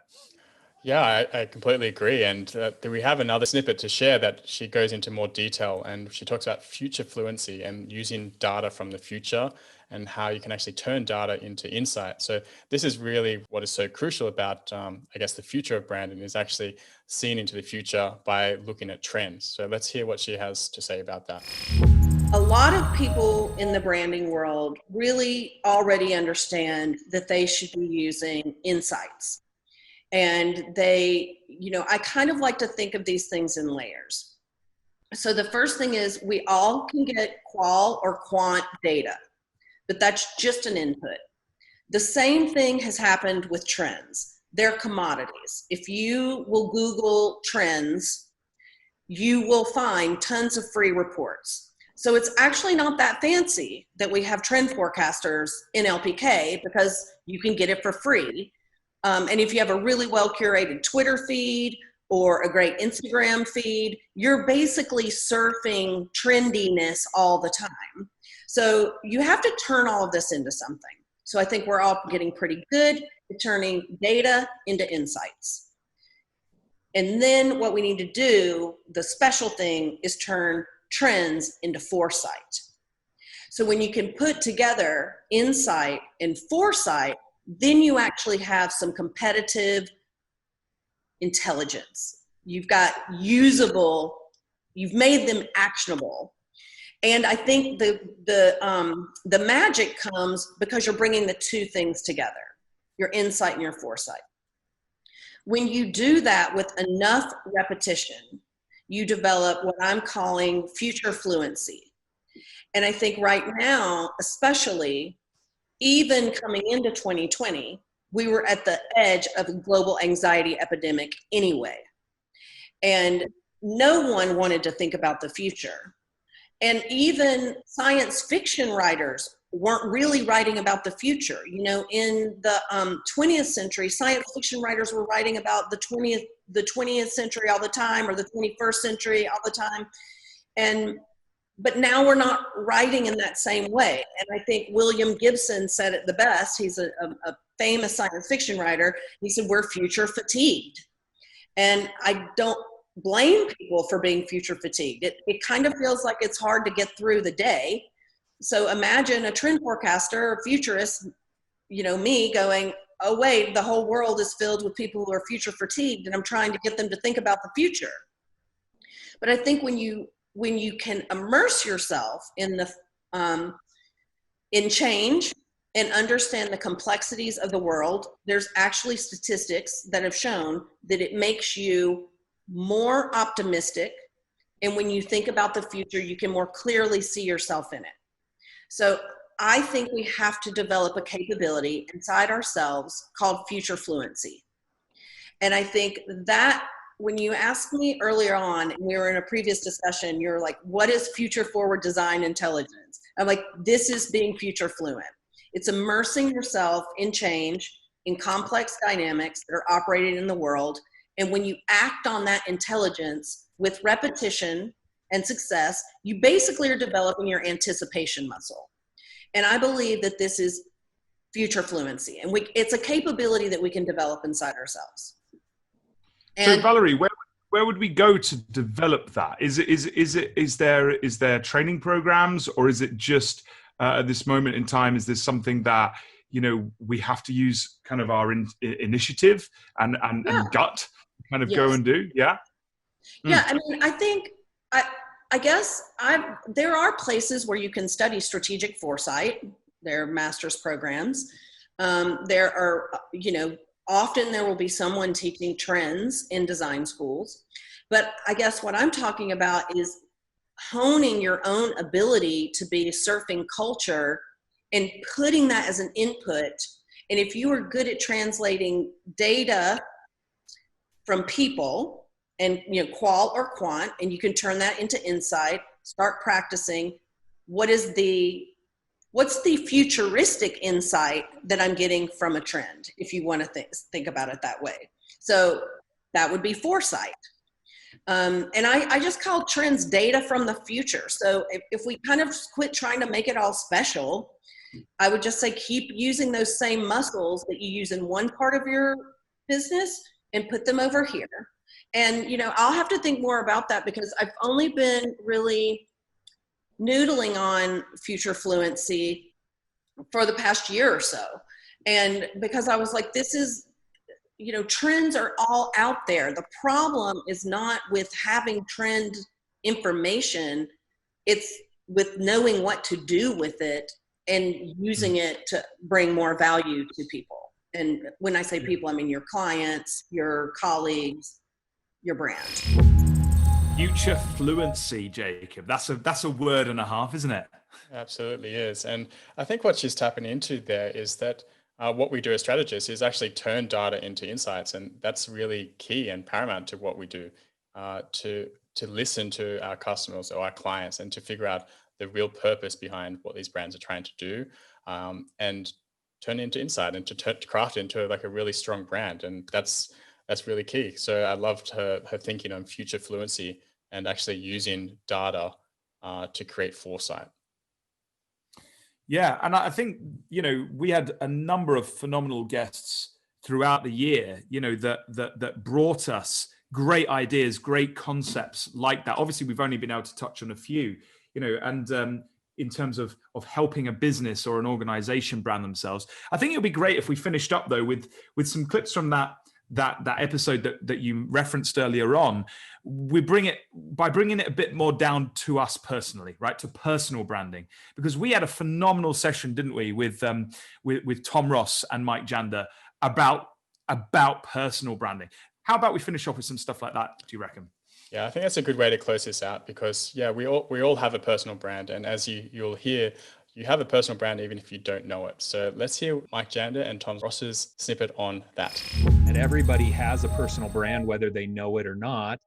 Yeah, I completely agree. And we have another snippet to share that she goes into more detail, and she talks about future fluency and using data from the future and how you can actually turn data into insight. So this is really what is so crucial about, I guess, the future of branding is actually seeing into the future by looking at trends. So let's hear what she has to say about that. A lot of people in the branding world really already understand that they should be using insights. And they, you know, I kind of like to think of these things in layers. So the first thing is we all can get qual or quant data, but that's just an input. The same thing has happened with trends. They're commodities. If you will Google trends, you will find tons of free reports. So it's actually not that fancy that we have trend forecasters in LPK because you can get it for free. And if you have a really well curated Twitter feed or a great Instagram feed, you're basically surfing trendiness all the time. So you have to turn all of this into something. So I think we're all getting pretty good at turning data into insights. And then what we need to do, the special thing, is turn trends into foresight. So when you can put together insight and foresight, then you actually have some competitive intelligence. You've got usable, you've made them actionable. And I think the magic comes because you're bringing the two things together, your insight and your foresight. When you do that with enough repetition, you develop what I'm calling future fluency. And I think right now, especially, even coming into 2020, we were at the edge of a global anxiety epidemic anyway. And no one wanted to think about the future. And even science fiction writers weren't really writing about the future. You know, in the 20th century, science fiction writers were writing about the 20th century all the time, or the 21st century all the time. But now we're not writing in that same way. And I think William Gibson said it the best. He's a famous science fiction writer. He said, we're future fatigued. And I don't blame people for being future fatigued. It kind of feels like it's hard to get through the day. So imagine a trend forecaster or futurist, you know, me going, oh wait, the whole world is filled with people who are future fatigued, and I'm trying to get them to think about the future. But I think when you can immerse yourself in in change and understand the complexities of the world, there's actually statistics that have shown that it makes you more optimistic. And when you think about the future, you can more clearly see yourself in it. So I think we have to develop a capability inside ourselves called future fluency. And I think that when you asked me earlier on, and we were in a previous discussion, you're like, what is future forward design intelligence? I'm like, this is being future fluent. It's immersing yourself in change, in complex dynamics that are operating in the world. And when you act on that intelligence with repetition and success, you basically are developing your anticipation muscle. And I believe that this is future fluency, and it's a capability that we can develop inside ourselves. And so Valerie, where would we go to develop that? Is there training programs, or is it just at this moment in time, is this something that, you know, we have to use kind of our initiative and gut to kind of go and do? Yeah. Yeah. I mean, I think, I guess there are places where you can study strategic foresight. There are master's programs. There are, you know, often there will be someone teaching trends in design schools. But I guess what I'm talking about is honing your own ability to be surfing culture and putting that as an input. And if you are good at translating data from people, and, you know, qual or quant, and you can turn that into insight, start practicing. What's the futuristic insight that I'm getting from a trend, if you want to think about it that way? So that would be foresight. And I just call trends data from the future. So if we kind of quit trying to make it all special, I would just say keep using those same muscles that you use in one part of your business and put them over here. And, you know, I'll have to think more about that, because I've only been really noodling on future fluency for the past year or so. And because I was like, this is, you know, trends are all out there. The problem is not with having trend information. It's with knowing what to do with it and using it to bring more value to people. And when I say people, I mean your clients, your colleagues, your brand. Future fluency, Jacob. That's a word and a half, isn't it? Absolutely is. And I think what she's tapping into there is that what we do as strategists is actually turn data into insights. And that's really key and paramount to what we do, to listen to our customers or our clients and to figure out the real purpose behind what these brands are trying to do, and turn it into insight and to craft it into like a really strong brand. And that's really key. So I loved her thinking on future fluency and actually using data to create foresight. Yeah, and I think, you know, we had a number of phenomenal guests throughout the year, you know, that brought us great ideas, great concepts like that. Obviously, we've only been able to touch on a few, you know, and in terms of helping a business or an organization brand themselves. I think it would be great if we finished up though with some clips from that episode that you referenced earlier on. We bring it by bringing it a bit more down to us personally, right? To personal branding, because we had a phenomenal session, didn't we, with Tom Ross and Mike Janda about personal branding. How about we finish off with some stuff like that, do you reckon? Yeah, I think that's a good way to close this out, because yeah, we all have a personal brand, and as you'll hear, you have a personal brand even if you don't know it. So let's hear Mike Janda and Tom Ross's snippet on that. And everybody has a personal brand, whether they know it or not.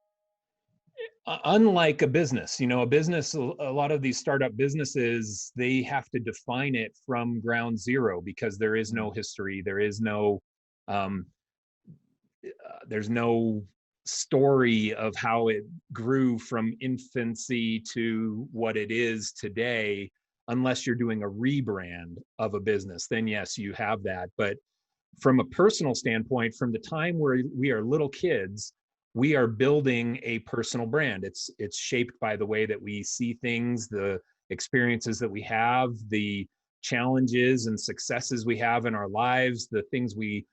Unlike a business, you know, a lot of these startup businesses, they have to define it from ground zero, because there is no history. There's no story of how it grew from infancy to what it is today. Unless you're doing a rebrand of a business, then yes, you have that. But from a personal standpoint, from the time where we are little kids, we are building a personal brand. It's shaped by the way that we see things, the experiences that we have, the challenges and successes we have in our lives, the things we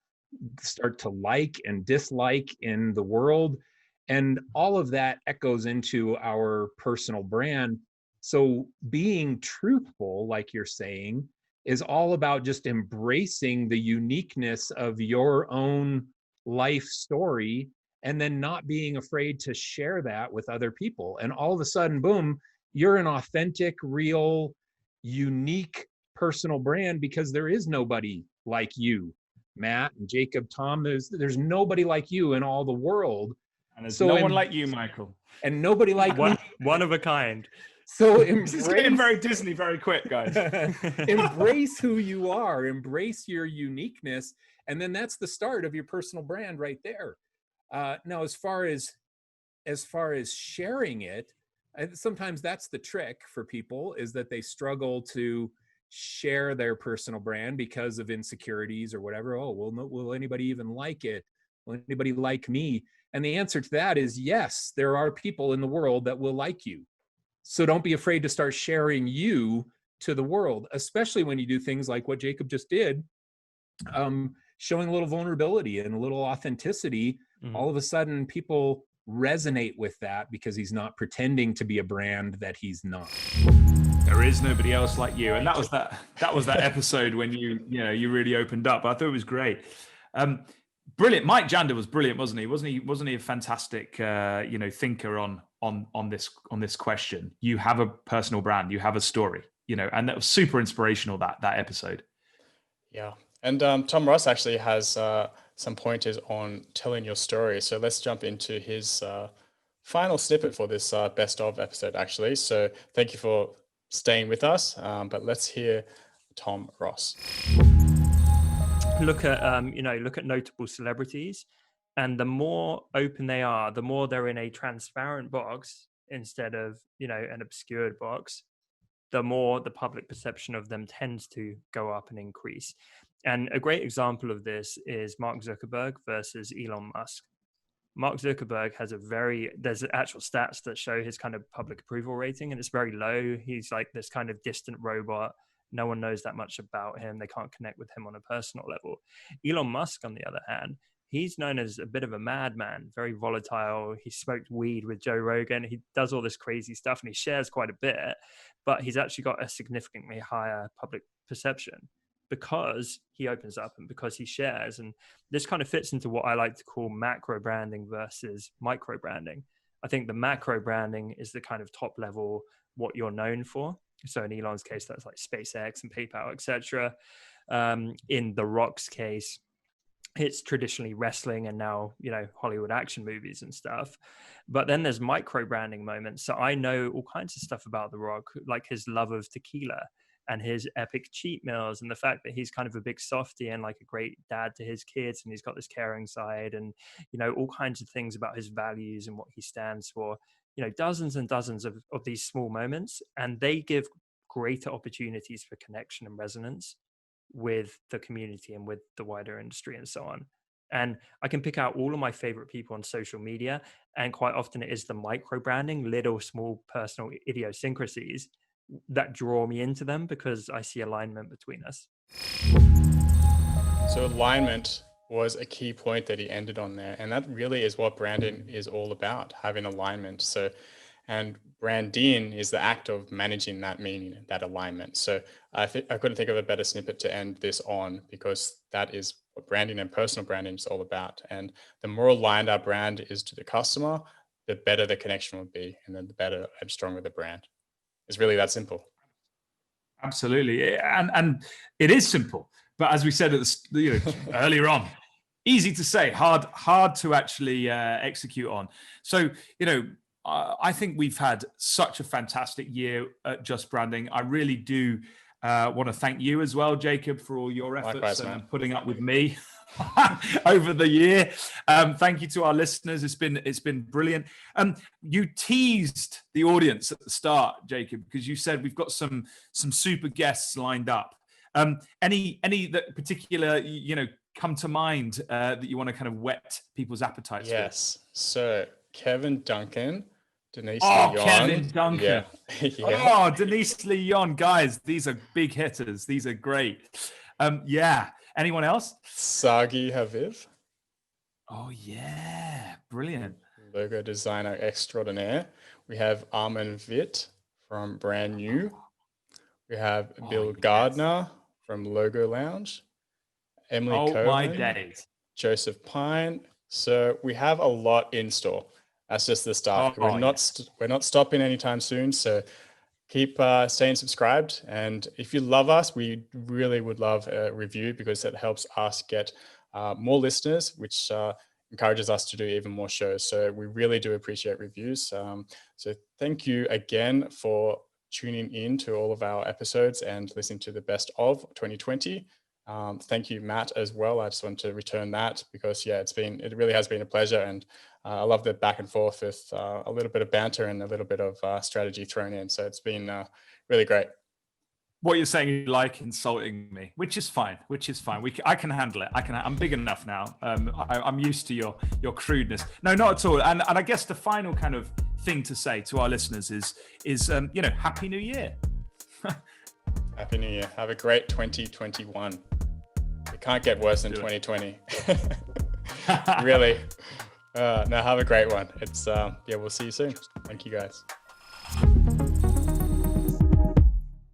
start to like and dislike in the world. And all of that echoes into our personal brand. So being truthful, like you're saying, is all about just embracing the uniqueness of your own life story, and then not being afraid to share that with other people. And all of a sudden, boom, you're an authentic, real, unique personal brand, because there is nobody like you, Matt and Jacob, Tom. There's nobody like you in all the world. And there's no one like you, Michael. And nobody like me. One of a kind. So this is getting very Disney very quick, guys. Embrace who you are, embrace your uniqueness, and then that's the start of your personal brand right there. Now, as far as sharing it, sometimes that's the trick for people, is that they struggle to share their personal brand because of insecurities or whatever. Oh, well, no, will anybody even like it? Will anybody like me? And the answer to that is yes, there are people in the world that will like you. So don't be afraid to start sharing you to the world, especially when you do things like what Jacob just did, showing a little vulnerability and a little authenticity. All of a sudden people resonate with that because he's not pretending to be a brand that he's not. There is nobody else like you. And that was that episode when you really opened up. I thought it was great. Brilliant. Mike Janda was brilliant, wasn't he? Wasn't he a fantastic thinker on this question? You have a personal brand, you have a story, and that was super inspirational, that episode. Yeah. And Tom Ross actually has some pointers on telling your story. So let's jump into his final snippet for this best of episode, actually. So thank you for staying with us, but let's hear Tom Ross. Look at notable celebrities, and the more open they are, the more they're in a transparent box instead of an obscured box, the more the public perception of them tends to go up and increase. And a great example of this is Mark Zuckerberg versus Elon Musk. Mark Zuckerberg has there's actual stats that show his kind of public approval rating, and it's very low. He's like this kind of distant robot. No one knows that much about him. They can't connect with him on a personal level. Elon Musk, on the other hand, he's known as a bit of a madman, very volatile. He smoked weed with Joe Rogan. He does all this crazy stuff, and he shares quite a bit, but he's actually got a significantly higher public perception because he opens up and because he shares. And this kind of fits into what I like to call macro branding versus micro branding. I think the macro branding is the kind of top level, what you're known for. So in Elon's case, that's like SpaceX and PayPal, etc. In The Rock's case, it's traditionally wrestling and now, Hollywood action movies and stuff. But then there's micro branding moments. So I know all kinds of stuff about The Rock, like his love of tequila and his epic cheat meals, and the fact that he's kind of a big softie and like a great dad to his kids, and he's got this caring side, and all kinds of things about his values and what he stands for. Dozens and dozens of these small moments, and they give greater opportunities for connection and resonance with the community and with the wider industry and so on. And I can pick out all of my favorite people on social media, and quite often it is the micro branding, little small personal idiosyncrasies that draw me into them because I see alignment between us. So alignment was a key point that he ended on there. And that really is what branding is all about, having alignment. So, and branding is the act of managing that meaning, that alignment. So I couldn't think of a better snippet to end this on, because that is what branding and personal branding is all about. And the more aligned our brand is to the customer, the better the connection will be, and then the better and stronger the brand. It's really that simple. Absolutely. And it is simple. But as we said earlier on, easy to say, hard to actually execute on. So, I think we've had such a fantastic year at Just Branding. I really do want to thank you as well, Jacob, for all your efforts. Likewise, and putting up with me over the year. Thank you to our listeners. It's been brilliant. You teased the audience at the start, Jacob, because you said we've got some super guests lined up. Any that particular come to mind that you want to kind of whet people's appetites? Yes. So Kevin Duncan, Denise Leon. Kevin Duncan. Yeah. Oh, Denise Leon, guys, these are big hitters. These are great. Yeah. Anyone else? Sagi Haviv. Oh yeah, brilliant. Logo designer extraordinaire. We have Armin Witt from Brand New. We have Bill Gardner from Logo Lounge. Emily Cohen. My days. Joseph Pine. So we have a lot in store. That's just the start. We're not stopping anytime soon. So keep staying subscribed. And if you love us, we really would love a review, because it helps us get more listeners, which encourages us to do even more shows. So we really do appreciate reviews. So thank you again for tuning in to all of our episodes and listening to the best of 2020. Thank you, Matt, as well. I just want to return that because, yeah, it really has been a pleasure. And I love the back and forth with a little bit of banter and a little bit of strategy thrown in. So it's been really great. What you're saying, you like insulting me, which is fine. I can handle it. I'm big enough now. I'm used to your crudeness. No, not at all. And I guess the final kind of thing to say to our listeners is Happy New Year. Happy New Year. Have a great 2021. It can't get worse than 2020. Really. No, have a great one. It's we'll see you soon. Thank you guys.